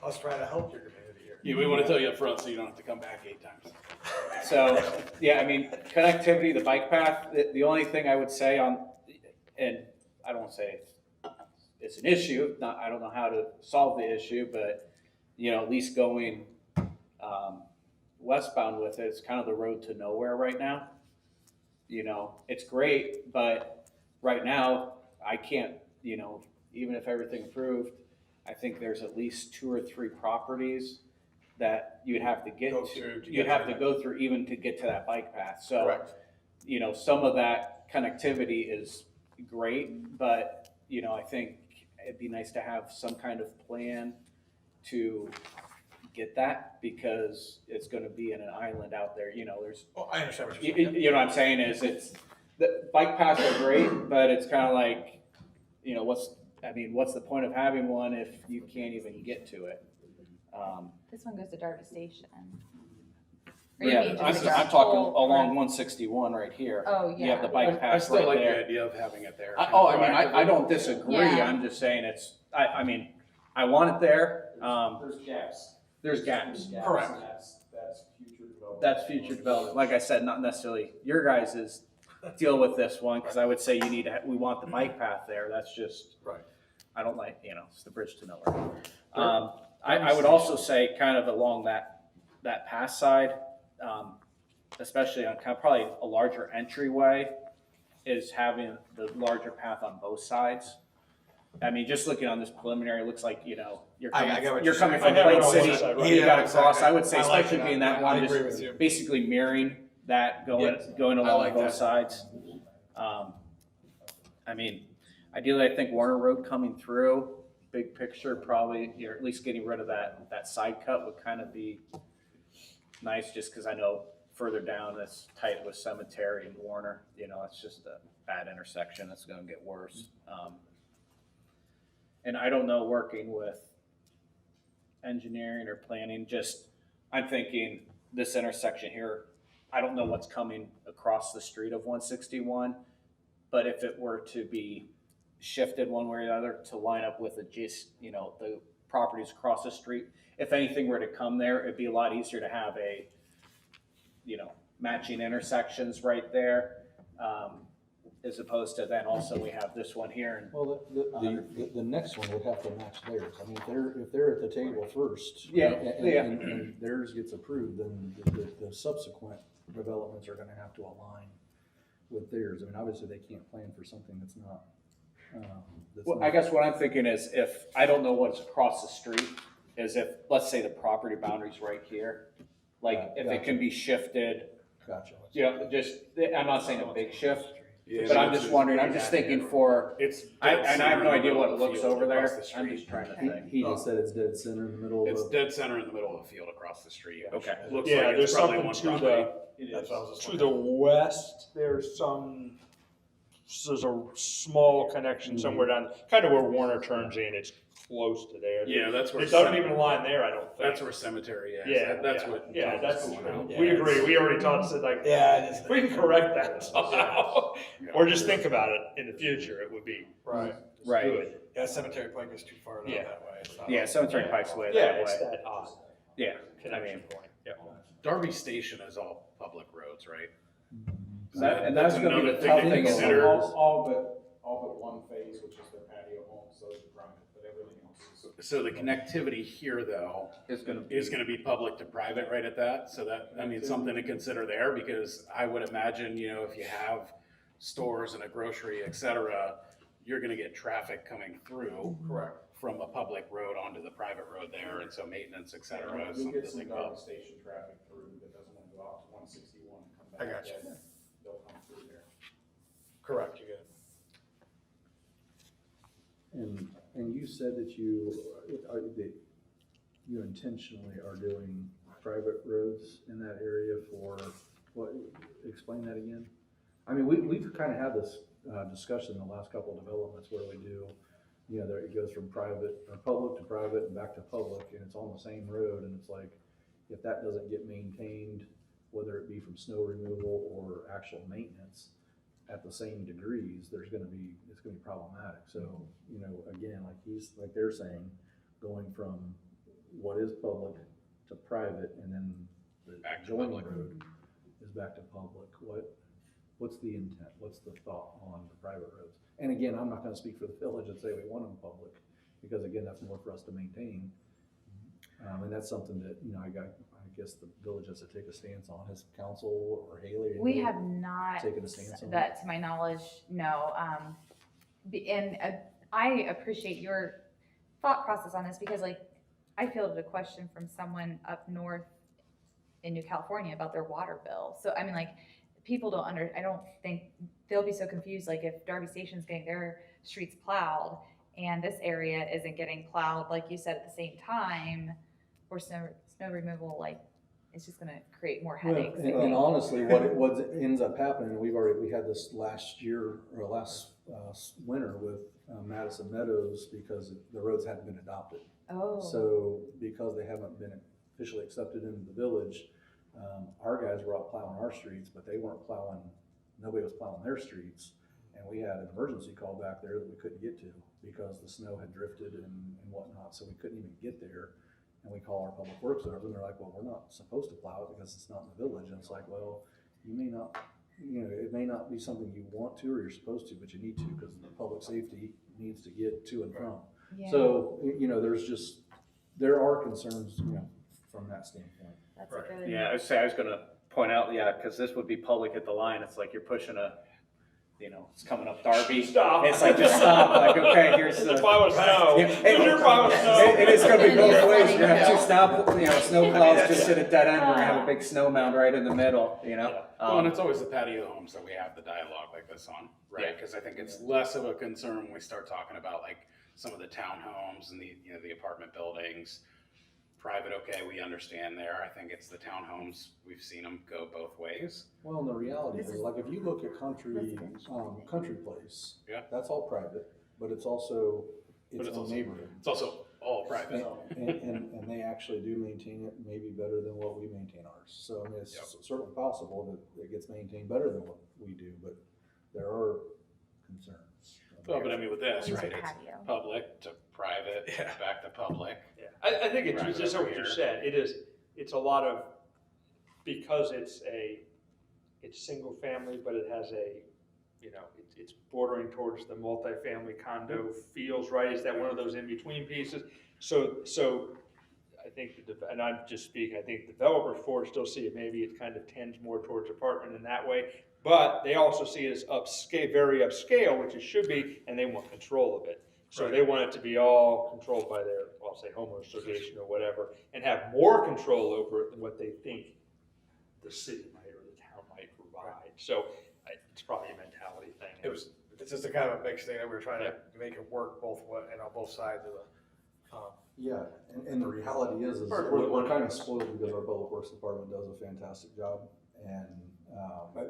S8: us trying to help your community here.
S6: Yeah, we want to tell you up front so you don't have to come back 8 times.
S1: So, connectivity, the bike path, the only thing I would say and I don't want to say it's an issue. Not, I don't know how to solve the issue, but, you know, at least going, westbound with it, it's kind of the road to nowhere right now. You know, it's great, but right now, I can't, you know, even if everything improved, I think there's at least 2 or 3 properties that you'd have to get
S8: Go
S1: to.
S8: through to
S1: You'd
S8: get
S1: have
S8: to
S1: to go through even to get to that bike path. So,
S8: Correct.
S1: you know, some of that connectivity is great, but, you know, I think it'd be nice to have some kind of plan to get that, because it's gonna be in an island out there, you know, there's,
S8: Well, I understand what you're saying.
S1: you know what I'm saying, is it's, the bike paths are great, but it's kinda like, you know, what's the point of having one if you can't even get to it?
S3: This one goes to Darby Station. Or you
S1: Yeah,
S3: mean
S1: I'm,
S3: just like
S1: I'm
S3: a
S1: talking
S3: whole
S1: along
S3: around-
S1: 161 right here.
S3: Oh,
S1: You have the
S3: yeah.
S1: bike
S6: I
S1: path
S6: still
S1: right
S6: like the
S1: there.
S6: idea of having it there.
S1: Oh, I mean, I don't disagree,
S3: Yeah.
S1: I'm just saying it's, I mean, I want it there,
S4: There's gaps.
S1: there's gaps.
S8: Correct.
S4: And that's future development.
S1: That's future development, like I said, not necessarily your guys' deal with this one, cause I would say you need to, we want the bike path there, that's just.
S8: Right.
S1: I don't like, you know, it's the bridge to nowhere. I would also say kind of along that pass side, especially on kind of probably a larger entryway, is having the larger path on both sides. I mean, just looking on this preliminary, it looks like, you know, you're
S8: I
S1: coming,
S8: get what
S1: you're
S8: you're
S1: coming
S8: saying.
S1: from
S9: I have
S1: Plain
S9: it on
S1: City,
S9: one side, right.
S1: you gotta
S8: Yeah,
S1: cross,
S8: exactly.
S1: I would say,
S8: I like
S1: especially
S8: that.
S1: being that
S8: I
S1: one,
S8: agree
S1: just
S8: with you.
S1: basically mirroring that going
S8: I
S1: along
S8: like
S1: both
S8: that.
S1: sides. I mean, ideally, I think Warner Road coming through, big picture, probably, you're at least getting rid of that side cut would kind of be nice, just because I know further down it's tight with Cemetery and Warner, you know, it's just a bad intersection, it's gonna get worse. And I don't know, working with engineering or planning, just, I'm thinking this intersection here, I don't know what's coming across the street of 161, but if it were to be shifted one way or the other to line up with you know, the properties across the street, if anything were to come there, it'd be a lot easier to have a, you know, matching intersections right there, as opposed to then also we have this one here and.
S7: Well, the next one would have to match theirs. I mean, if they're at the table first.
S1: Yeah,
S7: And theirs gets approved, then the subsequent developments are gonna have to align with theirs. I mean, obviously, they can't plan for something that's not,
S1: Well, I guess what I'm thinking is if, I don't know what's across the street, is if, let's say the property boundary's right here, like if it can be shifted,
S7: Gotcha.
S1: you know, just, I'm not saying a big shift,
S6: Yeah,
S1: but I'm
S6: it's
S1: just wondering, I'm just thinking for,
S6: It's.
S1: and I have no idea what it looks
S6: field
S1: over
S6: across
S1: there,
S6: the
S1: I'm
S6: street.
S1: just trying to
S7: He,
S1: think.
S7: he just said it's dead center in the middle
S6: It's
S7: of.
S6: dead center in the middle of a field across the street.
S1: Okay.
S6: Looks
S9: Yeah,
S6: like
S9: there's
S6: it's probably
S9: something
S6: one
S9: to
S6: property.
S9: the,
S8: That's what I was just
S9: to the west, there's a small connection somewhere down, kind of where Warner turns in, it's close to there.
S6: Yeah, that's where.
S9: It doesn't even line there, I don't think.
S6: That's where cemetery is.
S9: Yeah,
S6: That's
S9: yeah,
S6: what.
S9: yeah, that's,
S6: going on.
S9: we agree, we already talked, said like,
S8: Yeah, it is.
S9: we can correct that somehow.
S6: Yeah.
S9: Or just think about it in the future, it would be
S8: Right.
S1: Right.
S9: good.
S8: Yeah, Cemetery Pike is too far down
S9: Yeah.
S8: that way. It's not-
S1: Yeah, Cemetery Pike's way
S9: Yeah,
S1: that
S9: it's
S1: way.
S9: that odd
S1: Yeah, I
S9: connection
S1: mean,
S9: point, yeah.
S6: Darby Station is all public roads, right?
S1: and that's gonna be
S6: another
S1: the
S6: thing
S1: tough
S6: to
S1: thing.
S6: consider.
S4: All but one phase, which is the patio homes, those are private, but everything else is.
S6: So the connectivity here, though,
S1: It's gonna
S6: is gonna be public to private right at that, so that, I mean, something to consider there, because I would imagine, you know, if you have stores and a grocery, et cetera, you're gonna get traffic coming through
S8: Correct.
S6: from a public road onto the private road there, and so maintenance, et cetera, is
S4: You'll
S6: something
S4: get
S6: to
S4: some
S6: think
S4: Darby
S6: about.
S4: Station traffic through that doesn't want to go out to 161 and come back.
S8: I got you.
S4: Yet They'll come through there.
S8: Correct, you get it.
S7: And you said that that you intentionally are doing private roads in that area for, what, explain that again? I mean, we've kind of had this discussion in the last couple of developments where we do, you know, it goes from private, or public to private and back to public, and it's on the same road, and it's like, if that doesn't get maintained, whether it be from snow removal or actual maintenance, at the same degrees, it's gonna be problematic. So, you know, again, like they're saying, going from what is public to private, and then the
S6: Back to
S7: adjoining
S6: public.
S7: road is back to public. what's the intent? What's the thought on the private roads? And again, I'm not gonna speak for the village and say we want them public, because again, that's more for us to maintain. And that's something that, I guess the village has to take a stance on. Has council or Haley?
S3: We have not,
S7: taken a stance on
S3: that to my knowledge, no. And I appreciate your thought process on this, because like, I fielded a question from someone up north in New California about their water bill. So I mean, like, people I don't think, they'll be so confused, like if Darby Station's getting their streets plowed and this area isn't getting plowed, like you said, at the same time, or snow removal, like, it's just gonna create more headaches.
S7: And honestly, what ends up happening, we had this last year, or last winter with Madison Meadows, because the roads hadn't been adopted.
S3: Oh.
S7: So because they haven't been officially accepted into the village, our guys were out plowing our streets, but they weren't plowing, nobody was plowing their streets. And we had an emergency call back there that we couldn't get to because the snow had drifted and whatnot, so we couldn't even get there. And we call our public works over, and they're like, well, we're not supposed to plow it because it's not in the village. And it's like, well, you may not, it may not be something you want to or you're supposed to, but you need to, because the public safety needs to get to and from.
S3: Yeah.
S7: So, there are concerns, from that standpoint.
S3: That's a good.
S1: Yeah, I was gonna point out, because this would be public at the line. It's like you're pushing it's coming up Darby.
S9: Stop.
S1: It's like, just stop, like, okay, here's the.
S9: Plow of snow.
S1: Yeah,
S9: Here's your plow of snow.
S1: And it's gonna be
S3: And
S1: both
S3: then
S1: ways.
S3: it's
S1: You're gonna have two
S3: like,
S1: snow plows just at a dead end. We're gonna have a big snow mound right in the middle,
S6: Well, and it's always the patio homes that we have the dialogue like this on, right?
S1: Yeah.
S6: Because I think it's less of a concern when we start talking about like some of the townhomes and the apartment buildings. Private, okay, we understand there. I think it's the townhomes, we've seen them go both ways.
S7: Well, and the reality
S3: This
S7: is,
S3: is
S7: like, if you look at Country Place,
S6: Yeah.
S7: that's all private, but it's also
S6: But
S7: its
S6: it's
S7: own
S6: also-
S7: neighborhood.
S6: It's also all private.
S7: And they actually do maintain it maybe better than what we maintain ours. So, I mean, it's
S6: Yep.
S7: certainly possible that it gets maintained better than what we do, but there are concerns.
S6: Well, but I mean with this,
S3: Use a
S6: right, it's
S3: patio.
S6: public to private, back to public.
S9: Yeah, I think it's
S6: Right
S9: just
S6: over
S9: what you
S6: here.
S9: said, it's a lot of, because it's single family, but it has it's bordering towards the multifamily condo feels, right? Is that one of those in-between pieces? So I think, and I'm just speaking, I think developers for it still see it, maybe it kind of tends more towards apartment in that way, but they also see it as upscale, very upscale, which it should be, and they want control of it. So they want it to be all controlled by their, I'll say homeowner association or whatever, and have more control over it than what they think the city might or the town might provide. So it's probably a mentality thing.
S8: It's just a kind of a mixed thing that we're trying to make it work both sides of the,
S7: Yeah, and the reality is
S8: Or-
S7: we're kind of spoiled because our public works department does a fantastic job, and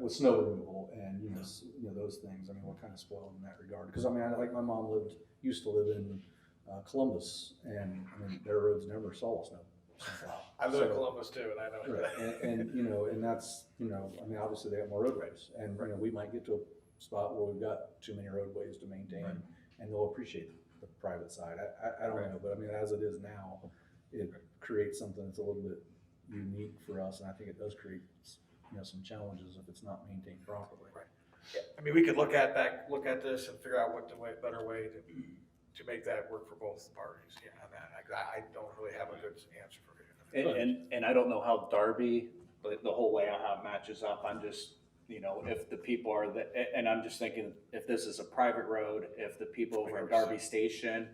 S7: with snow removal and those things. I mean, we're kind of spoiled in that regard, because I mean, like my mom used to live in Columbus, and I mean, their roads never saw snow plow.
S8: I live in
S7: So-
S8: Columbus too, and I know
S7: Right,
S8: that.
S7: and that's, I mean, obviously they have more roadways, and, we might get to a spot where we've got too many roadways to maintain, and they'll appreciate the private side. I don't know, but I mean, as it is now, it creates something that's a little bit unique for us, and I think it does create, some challenges if it's not maintained properly.
S8: Right. Yeah, I mean, we could look at this and figure out what the better way to make that work for both parties. Yeah, I don't really have a good answer for you.
S1: And I don't know how Darby, the whole layout, how it matches up. I'm just, if the people are and I'm just thinking, if this is a private road, if the people over at Darby Station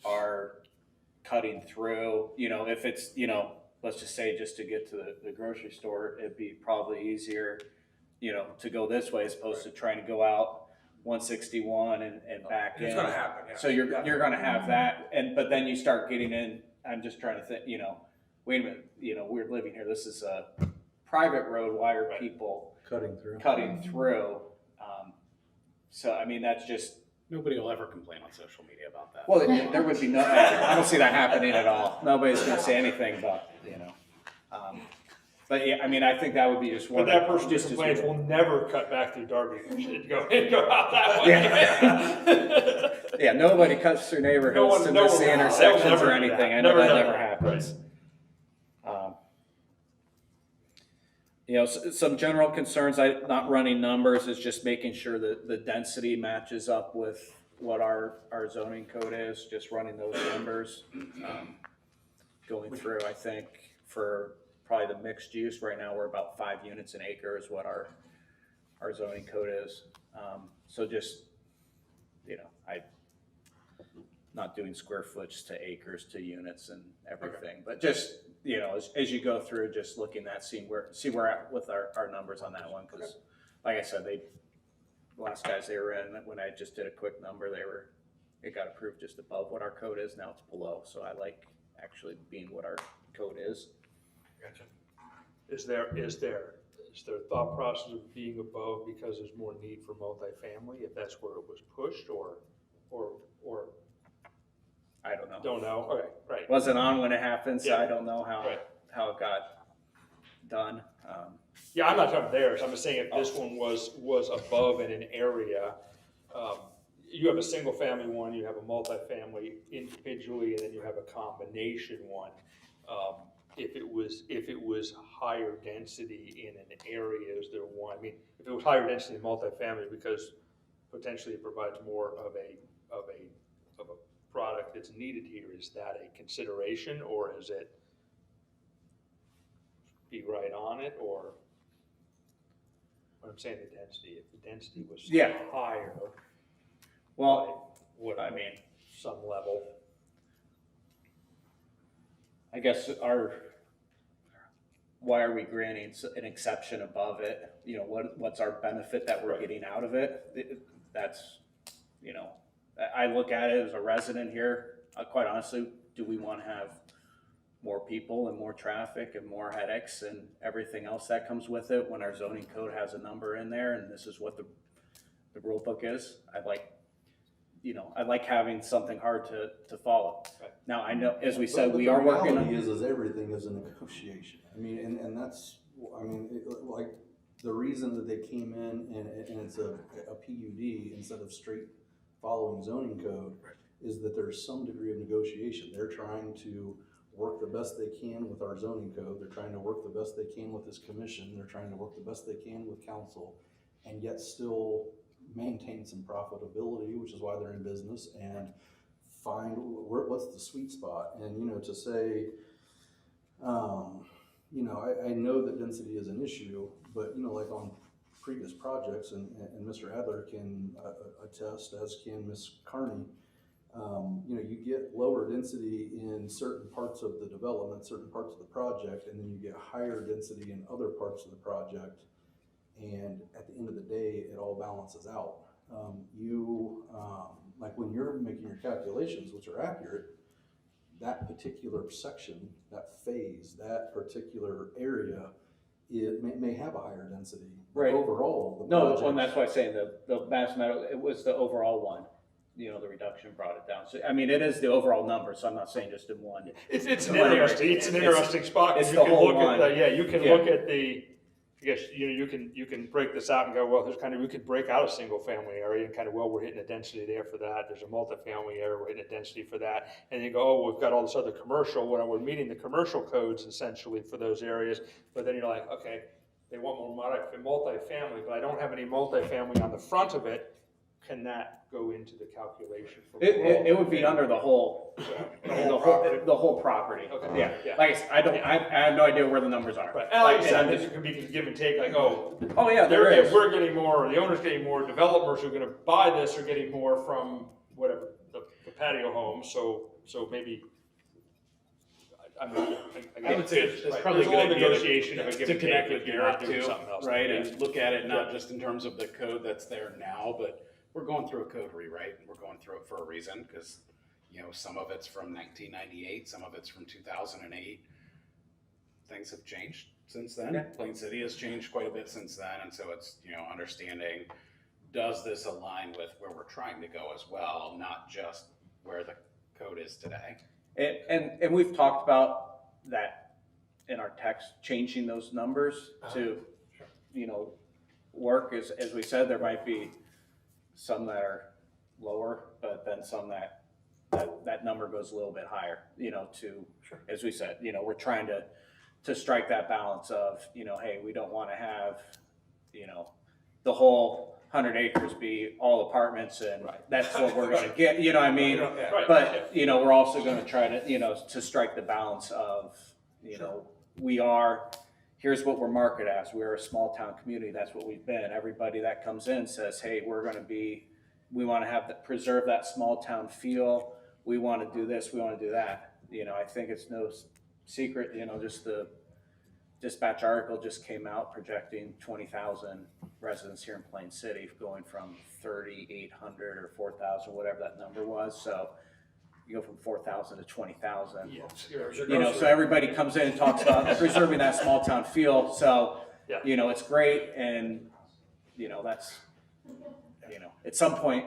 S1: are cutting through, if it's, let's just say just to get to the grocery store, it'd be probably easier, to go this way as opposed to trying to go out 161 and back in.
S8: It's gonna happen, yeah.
S1: So you're gonna have that, but then you start getting in, I'm just trying to think, wait a minute, we're living here, this is a private road, why are people
S7: Cutting through.
S1: cutting through? So, I mean, that's just,
S6: Nobody will ever complain on social media about that.
S1: well, there would be no, I don't see that happening at all. Nobody's gonna say anything about, but yeah, I mean, I think that would be just one.
S9: But that person
S1: just
S9: who
S1: as
S9: complains
S1: we-
S9: will never cut back through Darby. It'd go out that way.
S1: Yeah, nobody cuts through neighborhoods
S9: No one-
S1: to
S9: no
S1: miss
S9: one
S1: the
S9: will. They'll
S1: intersections
S9: never
S1: or
S9: do that.
S1: anything. I know
S9: Never
S1: that
S9: done
S1: never
S9: that.
S1: happens. You know, some general concerns, not running numbers, is just making sure that the density matches up with what our zoning code is, just running those numbers. Going through, I think, for probably the mixed use, right now, we're about 5 units an acre is what our zoning code is. So just, you know, not doing square footage to acres to units and everything, but just, you know, as you go through, just looking at, see where we're at with our numbers on that one, because like I said, the last guys they were in, when I just did a quick number, it got approved just above what our code is, now it's below, so I like actually being what our code is.
S8: Gotcha.
S9: Is there thought process of being above because there's more need for multifamily, if that's where it was pushed, or
S1: I don't know.
S9: don't know? Okay, right.
S1: Wasn't on when it happened, so
S9: Yeah.
S1: I don't know
S9: Right.
S1: how it got done.
S9: Yeah, I'm not talking about theirs, I'm just saying if this one was above in an area, you have a single family one, you have a multifamily individually, and then you have a combination one. If it was higher density in an area, is there one, I mean, if it was higher density in multifamily because potentially it provides more of a product that's needed here, is that a consideration, or is it be right on it, or what I'm saying, the density, if the density was
S1: Yeah.
S9: higher,
S1: Well,
S9: what,
S1: I mean,
S9: some level.
S1: I guess why are we granting an exception above it? You know, what's our benefit that we're
S9: Right.
S1: getting out of it? That's, you know, I look at it as a resident here, quite honestly, do we want to have more people and more traffic and more headaches and everything else that comes with it when our zoning code has a number in there and this is what the rule book is? I like having something hard to follow.
S9: Right.
S1: Now, I know, as we
S7: But-
S1: said,
S7: but
S1: we
S7: the
S1: are working
S7: reality
S1: on.
S7: is everything is a negotiation. I mean, and that's, I mean, like, the reason that they came in and it's a PUD instead of straight following zoning code is that there's some degree of negotiation. They're trying to work the best they can with our zoning code. They're trying to work the best they can with this commission. They're trying to work the best they can with council, and yet still maintain some profitability, which is why they're in business, and find what's the sweet spot. And, you know, to say, you know, I know that density is an issue, but, you know, like on previous projects, and Mr. Adler can attest, as can Ms. Carney, you know, you get lower density in certain parts of the development, certain parts of the project, and then you get higher density in other parts of the project. And at the end of the day, it all balances out. Like when you're making your calculations, which are accurate, that particular section, that phase, that particular area, it may have a higher density. But
S1: Right.
S7: overall, the
S1: No,
S7: project.
S1: and that's why I'm saying the Mass Meadow, it was the overall one. You know, the reduction brought it down. So, I mean, it is the overall number, so I'm not saying just in one.
S9: It's an
S1: Whatever.
S9: interesting spot,
S1: it's
S9: because
S1: the
S9: you can
S1: whole
S9: look at
S1: line.
S9: you can
S1: Yeah.
S9: look at I guess, you can break this out and go, well, we could break out a single family area and kind of, well, we're hitting a density there for that, there's a multifamily area, we're hitting a density for that, and you go, oh, we've got all this other commercial, when we're meeting the commercial codes essentially for those areas, but then you're like, okay, they want more multifamily, but I don't have any multifamily on the front of it, can that go into the calculation for?
S1: It would be under the whole property.
S9: Okay.
S1: Yeah. Like I said, I have no idea where the numbers are.
S9: Right, and like I
S1: and
S9: said,
S1: I'm
S9: this
S1: just-
S9: could be give and take, like, oh,
S1: Oh, yeah, there is.
S9: we're getting more, the owner's getting more, developers who are gonna buy this are getting more from whatever, the patio homes, so maybe.
S6: I would say it's
S9: right,
S6: probably a
S9: there's
S6: good
S9: little
S6: idea
S9: negotiation of a give
S6: to
S9: and
S6: connect
S9: take
S6: with
S9: if you're not
S6: Garrett
S9: doing
S6: too,
S9: something else.
S6: right?
S9: Yeah.
S6: And look at it not just in terms of the code that's there now, but we're going through a code rewrite. We're going through it for a reason, because, you know, some of it's from 1998, some of it's from 2008. Things have changed since then.
S1: Yeah.
S6: Plain City has changed quite a bit since then, and so it's, you know, understanding, does this align with where we're trying to go as well, not just where the code is today?
S1: And we've talked about that in our text, changing those numbers to, you know, work. As we said, there might be some that are lower, but then some that number goes a little bit higher, you know, as we said, you know, we're trying to to strike that balance of, you know, hey, we don't want to have, you know, the whole 100 acres be all apartments and that's what we're going to get, you know what I mean?
S9: Right.
S1: But, you know, we're also going to try to, you know, to strike the balance of, you know, here's what we're marketed as. We're a small town community. That's what we've been. Everybody that comes in says, hey, we want to preserve that small town feel. We want to do this, we want to do that. You know, I think it's no secret, you know, just the Dispatch article just came out projecting 20,000 residents here in Plain City, going from 3,800 or 4,000, whatever that number was. So you go from 4,000 to 20,000. You know, so everybody comes in and talks about preserving that small town feel. So,
S9: Yeah.
S1: you know, it's great. And, you know, that's, you know, at some point,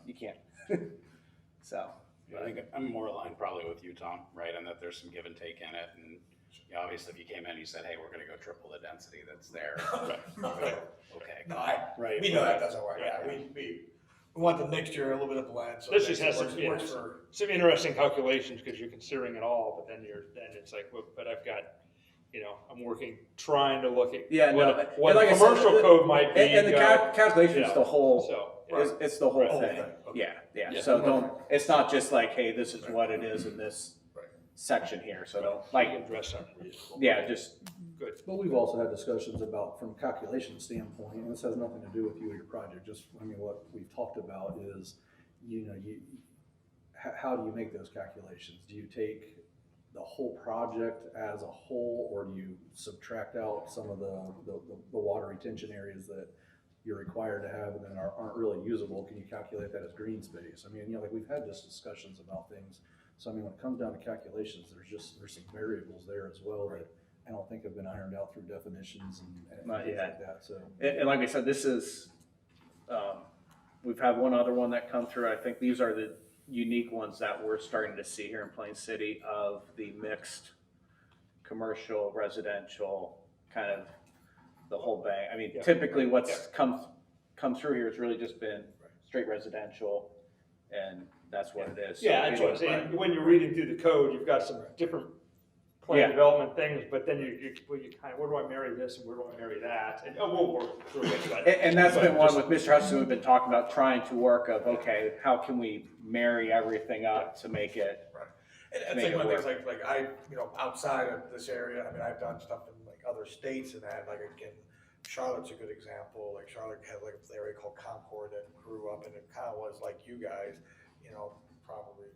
S1: you can't. So.
S6: I think I'm more aligned probably with you, Tom, right? And that there's some give and take in it. And you know, obviously, if you came in and you said, hey, we're going to go triple the density that's there. Okay.
S8: No,
S6: Right.
S8: we know that doesn't work, yeah, we want the mixture, a little bit of blend, so.
S9: This
S8: it
S9: just has
S8: works-
S9: some, you know,
S8: works for-
S9: some interesting calculations because you're considering it all, but then it's like, well, but I've got, you know, I'm trying to look at
S1: Yeah,
S9: what,
S1: no,
S9: a- what
S1: and like
S9: a
S1: I said,
S9: commercial code might be.
S1: And the calculation is
S9: yeah.
S1: the whole,
S9: So,
S1: it's the whole
S8: Whole
S1: thing.
S8: thing, okay.
S1: Yeah.
S9: Yeah.
S1: So it's not just like, hey, this is what it is in this
S8: Right.
S1: section here. So don't,
S9: like
S1: like,
S9: address something reasonable.
S1: yeah, just,
S9: Good.
S7: But we've also had discussions about, from a calculation standpoint, and this has nothing to do with you or your project, just, I mean, what we've talked about is, you know, how do you make those calculations? Do you take the whole project as a whole, or do you subtract out some of the water retention areas that you're required to have and then aren't really usable? Can you calculate that as green space? I mean, you know, like, we've had just discussions about things. So, I mean, when it comes down to calculations, there's some variables there as well that I don't think have been ironed out through definitions and
S1: Not
S7: things
S1: yet.
S7: like that, so.
S1: and like I said, this is, we've had one other one that come through. I think these are the unique ones that we're starting to see here in Plain City of the mixed commercial, residential, kind of the whole bang. I mean,
S9: Yeah.
S1: typically what's come through here has really just been straight residential, and that's what it is. So,
S9: Yeah, that's what I'm saying. When you're reading through the code, you've got some different plan
S1: Yeah.
S9: development things, but then you kind of, where do I marry this and where do I marry that? And, we'll work through it, but.
S1: And that's
S9: but
S1: been one
S9: just-
S1: with Mr. Hudson, we've been talking about trying to work of, okay, how can we marry everything up to make it,
S8: And
S1: Make
S8: think
S1: it
S8: about things
S1: work.
S8: like I, you know, outside of this area, I mean, I've done stuff in like other states and that, like again, Charlotte's a good example. Like Charlotte had like an area called Concord that grew up, and it kind of was like you guys, you know, probably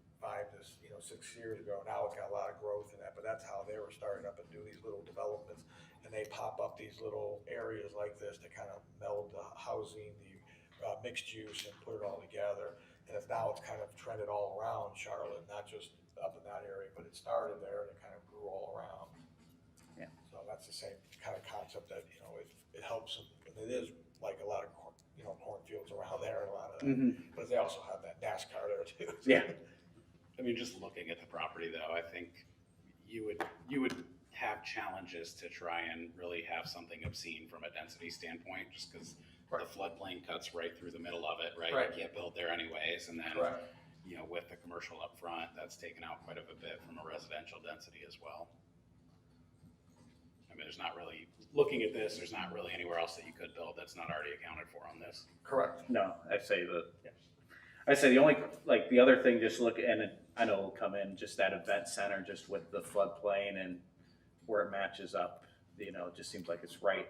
S8: 6 years ago. Now it's got a lot of growth in that, but that's how they were starting up and do these little developments. And they pop up these little areas like this to kind of meld the housing, the mixed use, and put it all together. And now it's kind of trended all around Charlotte, not just up in that area, but it started there and it kind of grew all around.
S1: Yeah.
S8: So that's the same kind of concept that, you know, it helps them, and it is like a lot of, cornfields around there and a lot of that. But they also have that NASCAR there too.
S1: yeah.
S6: I mean, just looking at the property though, I think you would have challenges to try and really have something obscene from a density standpoint, just because the floodplain cuts right through the middle of it, right?
S8: Right.
S6: You can't build there anyways, and then,
S8: Correct.
S6: you know, with the commercial up front, that's taken out quite a bit from a residential density as well. I mean, there's not really, looking at this, there's not really anywhere else that you could build that's not already accounted for on this.
S8: Correct.
S1: No, I'd say the only, like, the other thing, just look, and I know it'll come in, just that event center, just with the floodplain and where it matches up, you know, it just seems like it's right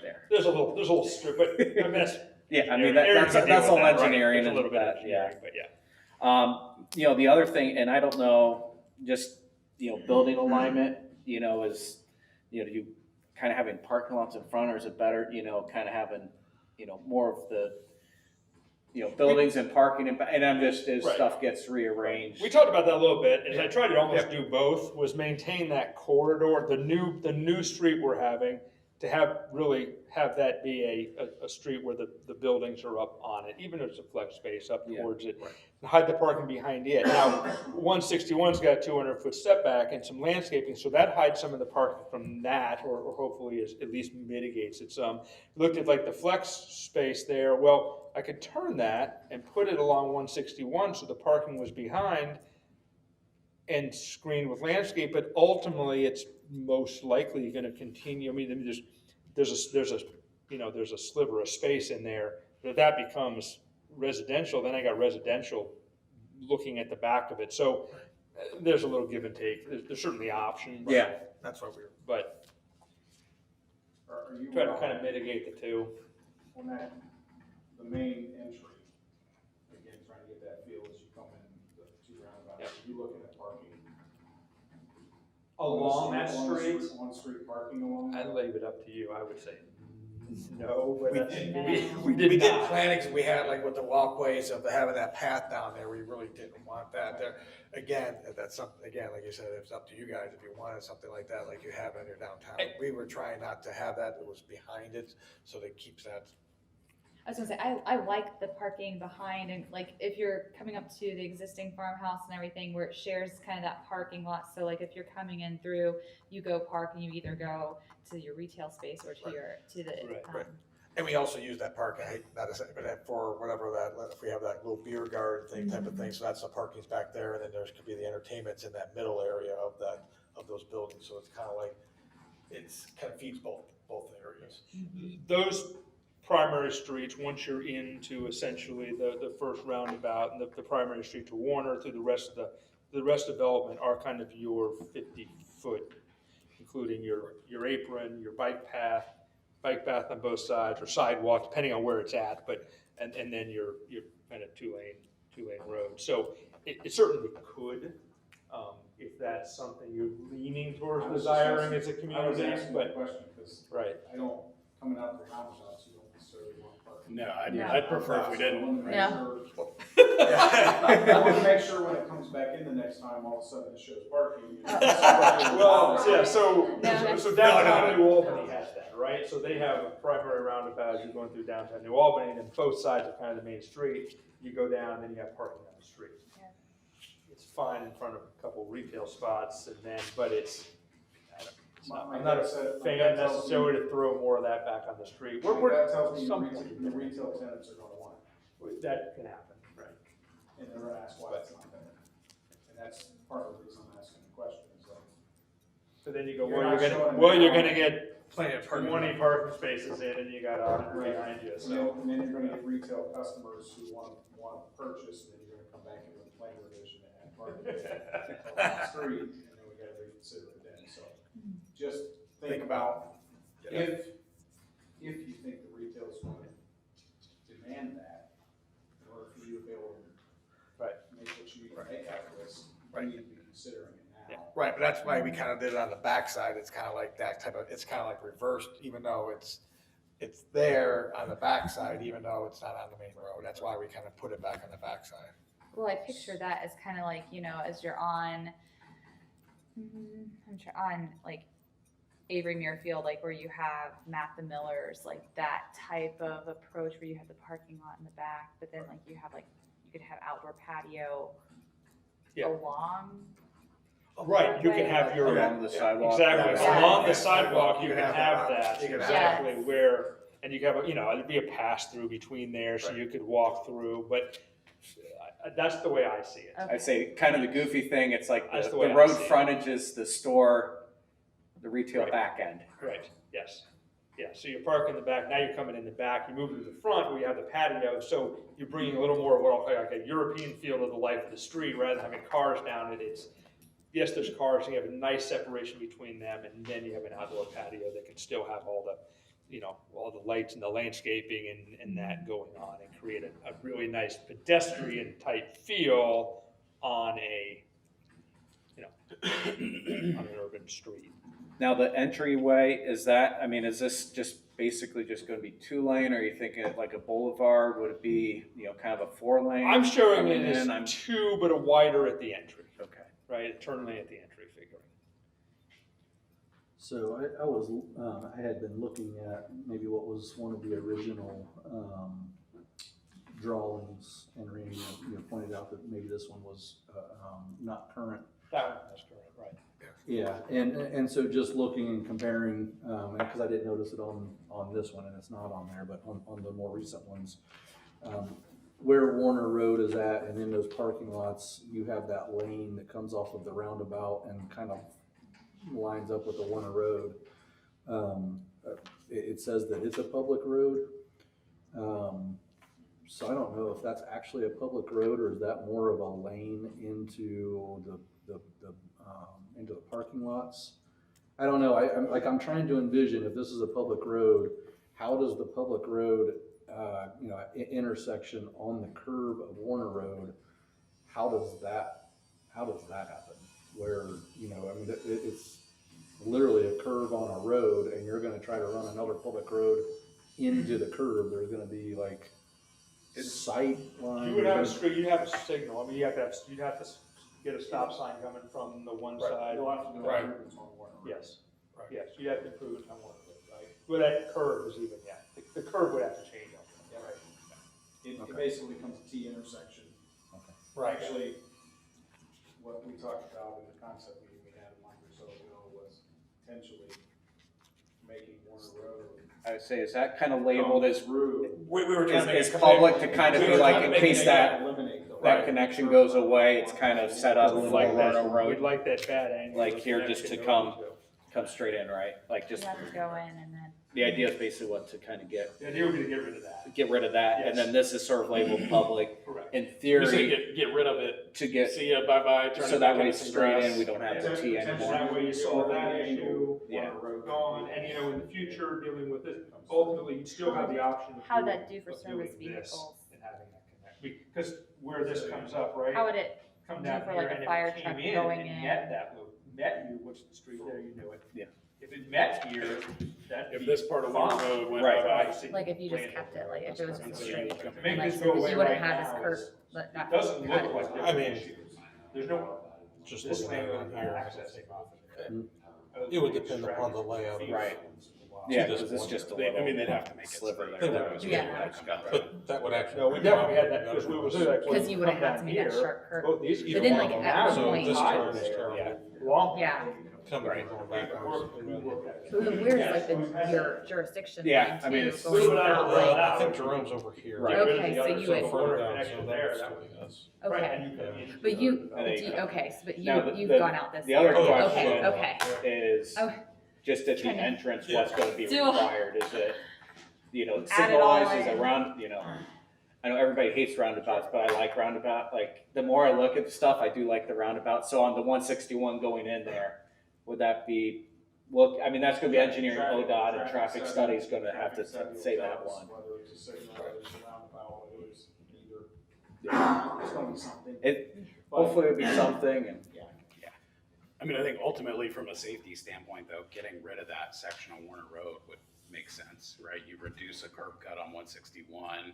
S1: there.
S9: There's a little strip, but I mean, that's.
S1: Yeah, I mean,
S9: engineering
S1: that's
S9: can deal
S1: all
S9: with that, right?
S1: engineering
S9: There's a
S1: and
S9: little bit of
S1: that, yeah.
S9: engineering, but yeah.
S1: You know, the other thing, and I don't know, just, you know, building alignment, you know, is, you know, you kind of having parking lots in front, or is it better, you know, kind of having, you know, more of the, you know, buildings and parking, and I'm just, as
S9: Right.
S1: stuff gets rearranged.
S9: We talked about that a little bit, as I tried to almost do both, was maintain that corridor, the new street we're having, to have that be a street where the buildings are up on it, even if it's a flex space up
S1: Yeah.
S9: towards it. And hide the parking behind it. Now, 161's got a 200-foot setback and some landscaping, so that hides some of the parking from that, or hopefully at least mitigates it some. Looked at like the flex space there, well, I could turn that and put it along 161 so the parking was behind, and screened with landscape, but ultimately it's most likely gonna continue. I mean, there's a sliver of space in there, but if that becomes residential, then I got residential looking at the back of it. So there's a little give and take. There's certainly options.
S1: Yeah.
S8: That's what we're.
S9: But
S4: Are you,
S9: try to kind of mitigate the two.
S4: on that, the main entry, again, trying to get that feel as you come in the two roundabouts, are you looking at parking?
S9: Along that street,
S4: On-street parking along
S9: I'd
S4: that?
S9: leave it up to you. I would say no, but
S8: We
S9: that's,
S8: did,
S9: we
S8: we
S9: did
S8: did
S9: not.
S8: plannings, we had like with the walkways of having that path down there, we really didn't want that there. Again, that's something, again, like you said, it's up to you guys if you wanted something like that, like you have in your downtown. We were trying not to have that, it was behind it, so that keeps that.
S3: I was gonna say, I like the parking behind, and like if you're coming up to the existing farmhouse and everything where it shares kind of that parking lot, so like if you're coming in through, you go park and you either go to your retail space or to to the.
S9: Right.
S8: And we also use that parking, not to say, but for whatever that, if we have that little beer garden thing type of thing, so that's the parking's back there, and then there's could be the entertainments in that middle area of that, of those buildings, so it's kind of like, it's kind of feeds both areas.
S9: Those primary streets, once you're into essentially the first roundabout and the primary street to Warner through the rest of development are kind of your 50-foot, including your apron, your bike path on both sides, or sidewalk, depending on where it's at, but, and then your kind of two-lane road. So it certainly could, if that's something you're leaning towards desiring as a
S4: I was
S9: community,
S4: asking
S9: but,
S4: that question, because
S9: right.
S4: I don't, coming out the roundabouts, you don't necessarily want parking.
S6: No,
S3: Yeah.
S6: I'd prefer if we didn't.
S3: Yeah.
S4: I want to make sure when it comes back in the next time, all of a sudden it shows parking.
S9: Well, yeah, so
S3: No,
S9: downtown New Albany has that, right? So they have a primary roundabout as you're going through downtown New Albany, and then both sides are kind of the main street. You go down, then you have parking on the street.
S3: Yeah.
S9: It's fine in front of a couple retail spots, and then, but
S4: My
S9: I'm not a
S4: dad said- my
S9: fan
S4: dad tells
S9: necessarily
S4: me-
S9: to throw more of that back on the street.
S4: That tells me
S9: some-
S4: the retail tenants are going to want it,
S9: That can happen, right?
S4: and they're going to ask why it's not there. And that's part of the reason I'm asking the question, is like,
S9: So then you go,
S4: You're
S9: well,
S4: not showing
S9: you're
S4: them.
S9: gonna get
S8: Plenty of parking.
S9: 20 parking spaces in, and you got 100 behind you,
S4: and
S9: so.
S4: then you're going to get retail customers who want to purchase, and then you're going to come back in with a plan revision and add parking on the street, and then we got to reconsider it then, so. Just think about, if you think the retail is going to demand that, in order for you to be able to
S9: Right.
S4: make what you need to make out of this,
S8: Right.
S4: you need to be considering it now.
S8: Right, but that's why we kind of did it on the backside, it's kind of like that type of, it's kind of like reversed, even though it's there on the backside, even though it's not on the main road, that's why we kind of put it back on the backside.
S3: Well, I picture that as kind of like, as you're on, on like Avery Muirfield, like where you have Matt the Millers, like that type of approach where you have the parking lot in the back, but then like you could have outdoor patio
S9: Yeah.
S3: along.
S9: Right, you can have your.
S1: Along the sidewalk.
S9: Exactly,
S3: Yeah.
S9: along the
S8: Yeah.
S9: sidewalk, you
S8: You
S9: can
S8: can
S9: have
S8: have that.
S9: that,
S8: You can have
S3: that.
S9: exactly, where, and you can have, there'd be a pass-through between there, so you could walk through, but that's the way I see it.
S3: Okay.
S1: I'd say kind of the goofy thing, it's like
S9: That's
S1: the
S9: the way I
S1: road
S9: see it.
S1: frontage is the store, the retail
S9: Right.
S1: back end.
S9: Right, yes. Yeah, so you park in the back, now you're coming in the back, you move to the front where you have the patio, so you're bringing a little more of what I'll call like a European feel to the life of the street, rather than having cars down it, yes, there's cars, and you have a nice separation between them, and then you have an outdoor patio that can still have all the, all the lights and the landscaping and that going on, and create a really nice pedestrian type feel on on an urban street.
S1: Now, the entryway, is this just basically just gonna be 2-lane, or are you thinking of like a boulevard? Would it be, kind of a 4-lane?
S9: I'm showing
S1: coming
S9: it
S1: in?
S9: as 2, but a wider at the entry,
S1: Okay.
S9: right? A turn lane at the entry figuring.
S7: So I had been looking at maybe what was one of the original drawings, and Randy, pointed out that maybe this one was not current.
S9: That one, that's correct, right.
S7: Yeah, and so just looking and comparing, because I didn't notice it on this one, and it's not on there, but on the more recent ones, where Warner Road is at and in those parking lots, you have that lane that comes off of the roundabout and kind of lines up with the Warner Road. It says that it's a public road. So I don't know if that's actually a public road or is that more of a lane into into the parking lots? I don't know. I'm trying to envision if this is a public road, how does the public road, intersection on the curve of Warner Road, how does that happen? Where, it's literally a curve on a road and you're gonna try to run another public road into the curve, there's gonna be like sight line.
S9: You would have a street, you'd have a signal, I mean, you'd have to get a stop sign coming from the one side.
S4: You'll have to do
S9: Right.
S4: improvements on Warner Road.
S9: Yes, yes, you'd have to improve it on one road, right? Well, that curve is even, the curve would have to change up there.
S4: Right.
S7: Okay.
S4: It basically becomes a T intersection.
S9: Right.
S4: Actually, what we talked about in the concept meeting we had a month or so ago was potentially making Warner Road.
S1: I would say, is that kind of labeled as
S4: Through.
S9: We were trying to make
S1: is
S9: it
S1: public to kind of be like, in case that
S4: Eliminate the.
S1: connection goes away, it's kind of set up like Warner
S9: We'd
S1: Road,
S9: like that bad angle.
S1: Like here just to come- come straight in, right? Like
S3: You
S1: just,
S3: have to go in and then.
S1: the idea is basically what, to kind of
S9: The idea would be to get rid of that.
S1: get rid of that, and then this is sort of labeled public.
S9: Correct.
S1: In
S6: You say
S1: theory,
S6: get rid of it,
S1: to get,
S6: see ya, bye-bye, turn
S1: so
S6: it
S1: that
S6: back
S1: way
S6: into
S1: it's
S6: some
S1: straight
S6: grass.
S1: in, we don't have the T anymore.
S9: That way you solve that issue.
S1: Yeah.
S4: Warner Road.
S9: Gone, and in the future, dealing with this, ultimately, you still have the option of.
S3: How would that do for
S9: of doing
S3: service
S9: this
S3: vehicles?
S9: And having that connect, because where this comes up, right?
S3: How would it
S9: Come
S3: do
S9: down
S3: for
S9: here,
S3: like a
S9: and if
S3: fire
S9: it came
S3: truck
S9: in
S3: going
S9: and
S3: in?
S9: met that loop, met you, what's the street there, you knew it.
S1: Yeah.
S9: If it met here, that'd
S6: If
S9: be
S6: this part of Warner
S9: fine.
S6: Road went
S1: Right.
S6: bye-bye.
S3: Like if you just kept it, like if it was
S6: And so
S3: straight.
S6: you come-
S9: To make
S3: And like,
S9: this
S3: so
S9: go
S3: that
S9: away
S3: you wouldn't
S9: right
S3: have this
S9: now
S3: curve,
S9: is-
S3: but
S9: It
S3: not.
S9: doesn't
S3: got
S9: look
S3: it.
S9: like
S10: I
S9: there's
S10: mean,
S9: issues. There's no,
S10: just
S9: this
S10: looking
S9: thing
S10: at it
S9: would
S10: on
S9: not
S10: here,
S9: accessing off of there.
S10: it would depend upon the layout.
S1: Right.
S10: To
S1: Yeah,
S10: this
S1: because it's
S10: point.
S1: just a
S6: They- I mean,
S1: little
S6: they'd have to make it
S1: sliver
S6: straight.
S1: there.
S10: They would.
S3: Yeah.
S10: But that would actually.
S9: No, we definitely had that, because we was.
S3: Because you would have had to make that sharp curve.
S9: Both these.
S3: But then, like, at one
S10: So
S3: point-
S10: this turn is turning.
S9: Yeah. Long.
S3: Yeah.
S10: Coming and going backwards.
S3: So then where's like your jurisdiction
S1: Yeah,
S3: line
S1: I mean,
S3: to
S1: it's-
S3: going out,
S10: Well,
S3: like,
S10: I think Jerome's over here.
S1: Right.
S3: Okay, so you would-
S10: Further down,
S9: Connection
S10: so
S9: there,
S10: that's
S9: that
S10: doing this.
S9: Right,
S3: okay.
S9: and you could-
S3: But you,
S1: And they-
S3: do you- okay, so but
S1: Now,
S3: you've
S1: the-
S3: gone out this.
S1: the other
S3: way.
S1: question-
S3: Okay, okay.
S1: is
S3: Oh.
S1: just at the
S3: Trying to-
S1: entrance, what's gonna be
S3: Do-
S1: required, is it,
S3: Add it all
S1: signalizes
S3: in.
S1: around, I know everybody hates roundabouts, but I like roundabout, like, the more I look at the stuff, I do like the roundabout, so on the 161 going in there, would that be, that's gonna be engineering, ODOT and traffic study's gonna have to say that one.
S4: Whether it's a signal, whether it's a roundabout, whether it's either. It's gonna be something.
S1: Hopefully it'll be something, and,
S6: I mean, I think ultimately from a safety standpoint though, getting rid of that section on Warner Road would make sense, right? You reduce a curb cut on 161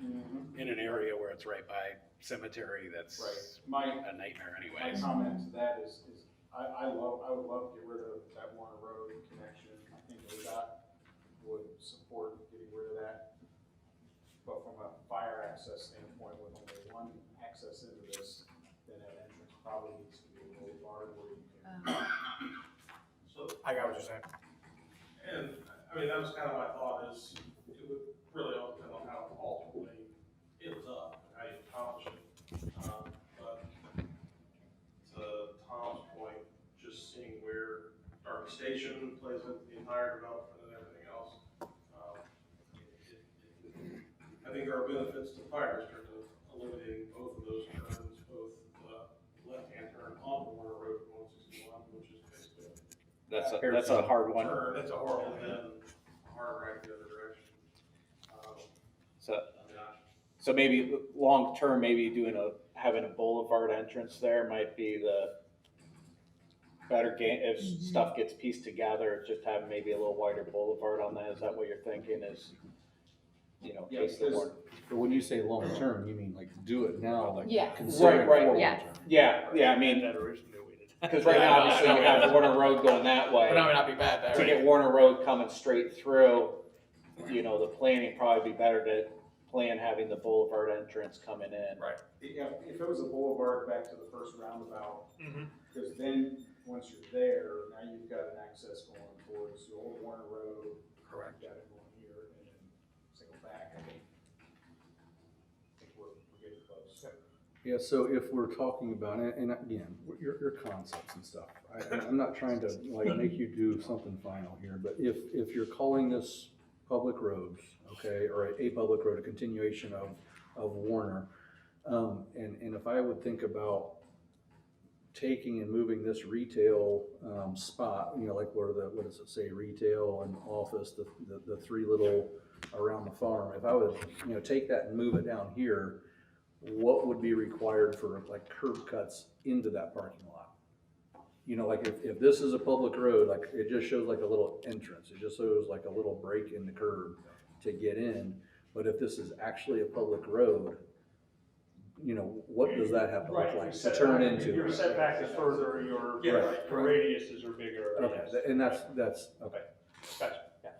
S6: in an area where it's right by cemetery, that's
S4: Right.
S6: a nightmare
S4: My
S6: anyways.
S4: comment to that is I would love to get rid of that Warner Road connection. I think ODOT would support getting rid of that. But from a fire access standpoint, with only one access into this, then that entrance probably needs to be a boulevard where you can.
S10: So, I got what you're saying.
S11: And, I mean, that was kind of my thought is, it would really all depend on how ultimately it was up, and how you accomplish it. But to Tom's point, just seeing where Darby Station plays into the entire development and everything else, I think there are benefits to the fire district of eliminating both of those turns, both the left-hand turn on the Warner Road 161, which is basically
S1: that's a hard one.
S11: turn, it's a horrible, and then a hard right the other direction.
S1: So,
S11: I mean,
S1: so maybe long-term, maybe having a boulevard entrance there might be the better game, if stuff gets pieced together, just have maybe a little wider boulevard on that, is that what you're thinking is,
S4: Yeah,
S1: basically
S4: because-
S1: more?
S7: But when you say long term, you mean like do it now, like
S3: Yeah.
S7: consider it
S1: Right,
S7: for
S3: yeah.
S7: long term.
S1: Yeah, I mean,
S9: That originally we did.
S1: because right now, obviously, you have Warner Road going that way.
S10: But I mean, not be bad, that,
S1: To
S10: right?
S1: get Warner Road coming straight through, the planning probably be better to plan having the boulevard entrance coming in.
S10: Right.
S4: Yeah, if it was a boulevard back to the first roundabout,
S9: Mhm.
S4: because then, once you're there, now you've got an access going towards the old Warner Road.
S10: Correct.
S4: You've got it going here, and then single back, I think we're getting
S7: Yeah, so if we're talking about it, and again, your concepts and stuff, I'm not trying to like make you do something final here, but if you're calling this public roads, okay, or a public road, a continuation of Warner, and if I would think about taking and moving this retail spot, you know, like where what does it say, retail and office, the three little around the farm, if I would, you know, take that and move it down here, what would be required for like curb cuts into that parking lot? You know, like if this is a public road, like it just shows like a little entrance, it just shows like a little break in the curb to get in. But if this is actually a public road, you know, what does that have to look like to turn into?
S9: Your setback is further, your radiuses are bigger.
S7: Okay, and that's, okay.
S9: Gotcha, yeah.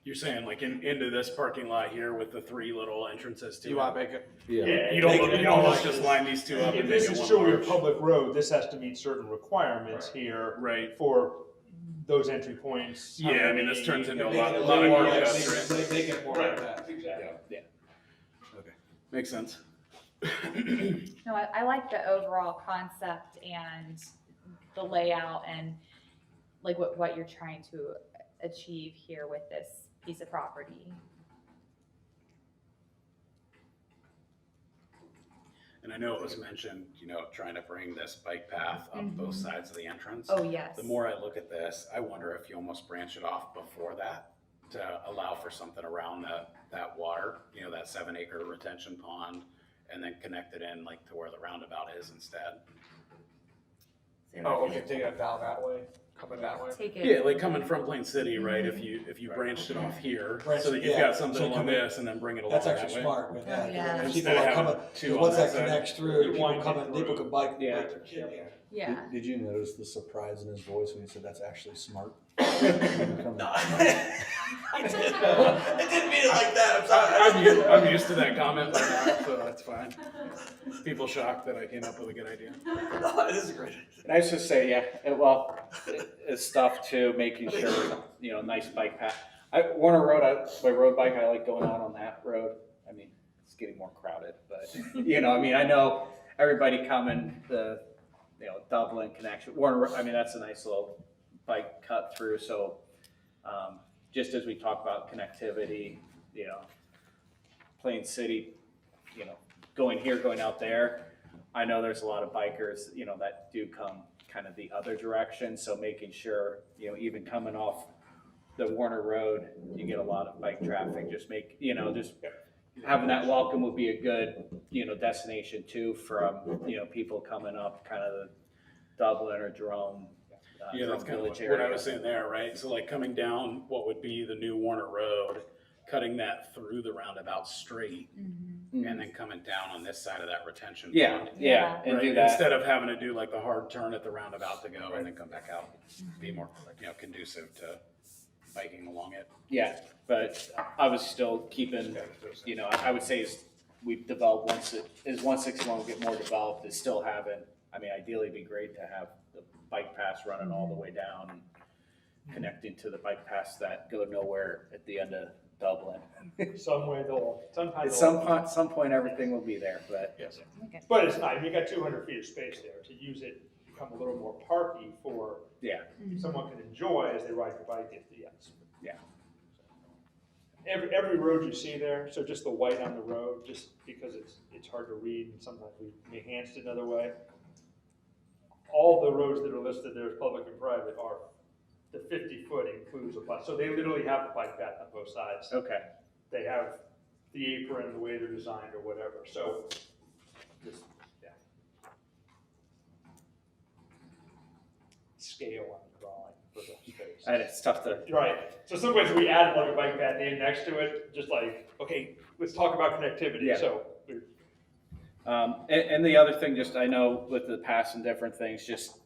S6: You're saying like into this parking lot here with the three little entrances to
S10: You
S6: it?
S10: want to make it?
S7: Yeah.
S6: You don't almost just line these two up
S9: If
S6: and
S9: this
S6: make it
S9: is
S6: one
S9: truly a
S6: large?
S9: public road, this has to meet certain requirements here
S6: Right.
S9: for those entry points.
S6: Yeah, I mean, this turns into a lot of
S10: More
S6: curb
S10: like-
S6: cuts, right?
S10: Make it more like that.
S9: Exactly.
S6: Yeah. Okay, makes sense.
S3: No, I like the overall concept and the layout and like what you're trying to achieve here with this piece of property.
S6: And I know it was mentioned, you know, trying to bring this bike path up both sides of the entrance.
S3: Oh, yes.
S6: The more I look at this, I wonder if you almost branch it off before that to allow for something around that water, you know, that 7-acre retention pond, and then connect it in like to where the roundabout is instead.
S10: Oh, okay, take it down that way, coming that way.
S3: Take it.
S6: Yeah, like coming from Plain City, right? If you branched it off here, so that you've
S8: Yeah,
S6: got something
S8: so
S6: along
S8: coming-
S6: this and then bring it along
S8: That's
S6: that
S8: actually
S6: way.
S8: smart, man.
S3: Oh, yeah.
S8: People
S6: Instead of
S8: are
S6: having
S8: coming,
S6: two
S8: because
S6: on
S8: once
S6: that
S8: that
S6: side.
S8: connects through, people
S9: wind it
S8: coming, people
S9: through.
S8: can bike
S3: Yeah.
S8: their kid in.
S3: Yeah.
S7: Did you notice the surprise in his voice when he said that's actually smart?
S10: I didn't mean it like that, I'm sorry.
S6: I'm used to that comment by now, so that's fine. People shocked that I came up with a good idea.
S10: No, it is great.
S1: And I was just say, yeah, it's stuff too, making sure, you know, nice bike path. Warner Road, my road bike, I like going out on that road. I mean, it's getting more crowded, but, you know, I mean, I know everybody coming, you know, Dublin connection, Warner, I mean, that's a nice little bike cut through, so, just as we talk about connectivity, you know, Plain City, you know, going here, going out there, I know there's a lot of bikers, you know, that do come kind of the other direction, so making sure, you know, even coming off the Warner Road, you get a lot of bike traffic, just having that welcome would be a good, you know, destination too from, you know, people coming up kind of the Dublin or Jerome.
S6: Yeah, that's kind of
S1: Village
S6: what I
S1: area.
S6: was saying there, right? So like coming down what would be the new Warner Road, cutting that through the roundabout straight, and then coming down on this side of that retention
S1: Yeah,
S6: pond.
S1: yeah, and
S6: Right?
S1: do that.
S6: Instead of having to do like the hard turn at the roundabout to go and then come back out, be more, you know, conducive to biking along it.
S1: Yeah, but I was still keeping, you know, I would say we've developed once 161 will get more developed, is still having, I mean, ideally it'd be great to have the bike paths running all the way down and connecting to the bike paths that go nowhere at the end of Dublin.
S9: Some way they'll,
S1: At
S9: sometimes
S1: some point, everything will be there, but
S10: Yes.
S9: but it's not, you got 200 feet of space there, to use it, become a little more parky for
S1: yeah,
S9: someone can enjoy as they ride the bike, yes.
S1: Yeah.
S9: Every road you see there, so just the white on the road, just because it's hard to read and sometimes we enhanced it another way. All the roads that are listed there as public and private are, the 50-foot includes a bike, so they literally have a bike path on both sides.
S1: okay.
S9: They have the apron, the way they're designed or whatever, so just, yeah. Scale on the drawing for the space.
S1: And it's tough to,
S9: Right, so sometimes we add like a bike path in next to it, just like, okay, let's talk about connectivity,
S1: Yeah.
S9: so.
S1: and the other thing, just, I know with the past and different things, just,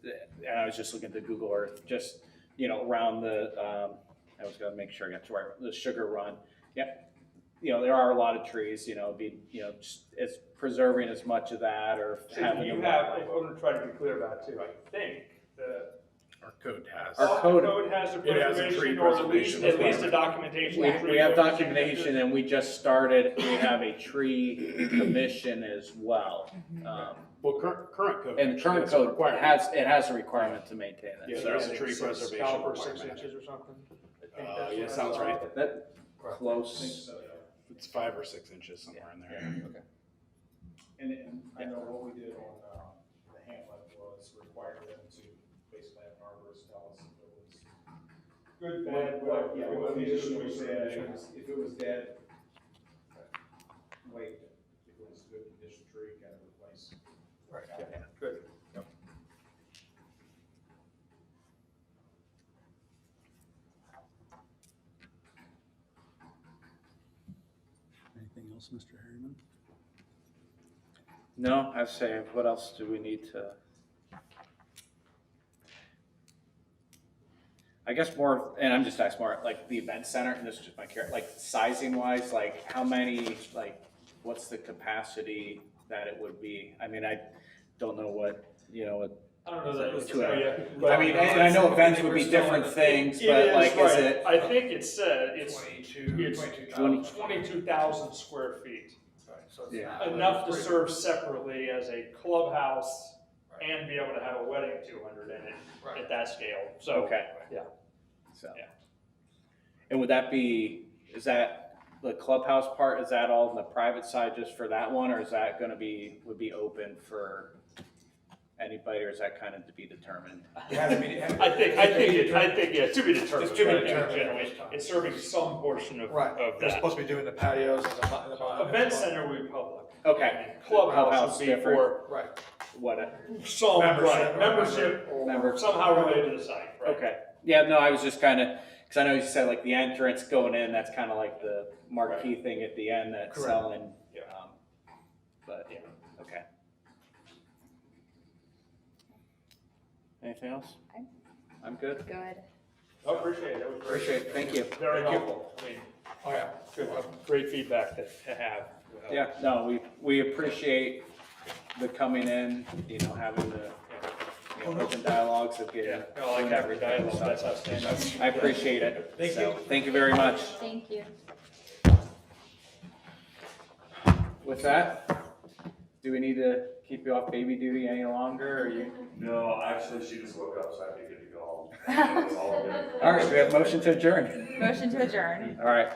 S1: and I was just looking at the Google Earth, just, you know, around I was gonna make sure I got to where, the Sugar Run. Yeah, you know, there are a lot of trees, you know, you know, just, it's preserving as much of that or
S9: So
S1: having.
S9: you
S1: a-
S9: have, I'm gonna try to be clear about it too, I think
S6: Our code has.
S1: Our code-
S9: has a
S6: It has a tree
S9: preservation, or at least,
S6: preservation
S9: at least a
S6: requirement.
S9: documentation. of tree
S1: We have
S9: preservation.
S1: documentation and we just started, we have a tree commission as well.
S6: Well, current code.
S1: And the current
S6: has a
S1: code
S6: requirement.
S1: has a requirement to maintain it.
S6: Yeah,
S1: so-
S6: there's a tree preservation
S9: Caliper 6
S6: requirement.
S9: inches or something? I think
S6: Yeah,
S9: that's what I
S6: sounds
S9: saw.
S6: right.
S1: That
S11: I think
S1: close.
S11: so, yeah.
S6: It's 5 or 6 inches somewhere in there.
S4: And I know what we did on, the Hamlet was require them to basically have an arborist tell us if it was good, bad, what condition was dead, if it was dead, wait, if it was a good condition tree, gotta replace.
S8: Right.
S4: Yeah.
S8: Good.
S7: Anything else, Mr. Harriman?
S1: No, I say, what else do we need to? I guess more, and I'm just asking more, like the event center, and this is just my care, like sizing wise, like how many, like, what's the capacity that it would be? I mean, I don't know what, you know, what.
S9: I don't know that it's
S1: To it.
S9: but
S1: I mean, and I know events would be different things, but like, is
S9: right.
S1: it?
S9: I think it said, it's
S1: 20
S9: 22,000 square feet.
S8: So it's
S1: Yeah.
S8: not-
S9: Enough to serve separately as a clubhouse and be able to have a wedding of 200 in it
S8: Right.
S9: at that scale, so.
S1: Okay.
S9: Yeah.
S1: So.
S9: Yeah.
S1: And would that be, is that the clubhouse part, is that all on the private side just for that one, or is that gonna be, would be open for anybody, or is that kind of to be determined?
S9: I think, yeah, to be determined.
S8: It's to be
S9: right?
S8: determined.
S9: Generally, it's serving some portion of
S8: Right,
S9: of
S8: they're
S9: that.
S8: supposed to be doing the patios and the.
S9: Event center will be public.
S1: Okay.
S9: Clubhouse
S1: Clubhouse
S9: would be
S1: different.
S9: for
S8: Right.
S1: What,
S9: some,
S8: Membership.
S9: right, membership
S1: Member.
S9: somehow related to the site, right?
S1: okay, yeah, no, I was just kind of, because I know you said like the entrance going in, that's kind of like the marquee thing at the end that's
S8: Correct.
S1: selling.
S9: Yeah.
S1: But, yeah, okay. Anything else?
S3: Okay.
S1: I'm good.
S3: Good.
S9: I appreciate it. That was very-
S1: Appreciate it. Thank you.
S9: Very helpful. I mean,
S8: Oh, yeah.
S9: good, great feedback to have.
S1: Yeah, no, we appreciate the coming in, you know, having the, you know, open dialogues of getting.
S9: Yeah, no, I like having dialogue, that's outstanding.
S1: I appreciate it.
S8: Thank
S1: So,
S8: you.
S1: Thank you very much.
S3: Thank you.
S1: With that, do we need to keep you off baby duty any longer, or you?
S2: No, actually, she just woke up, so I'd be good to go.
S1: All right, do we have a motion to adjourn?
S3: Motion to adjourn.
S1: All right.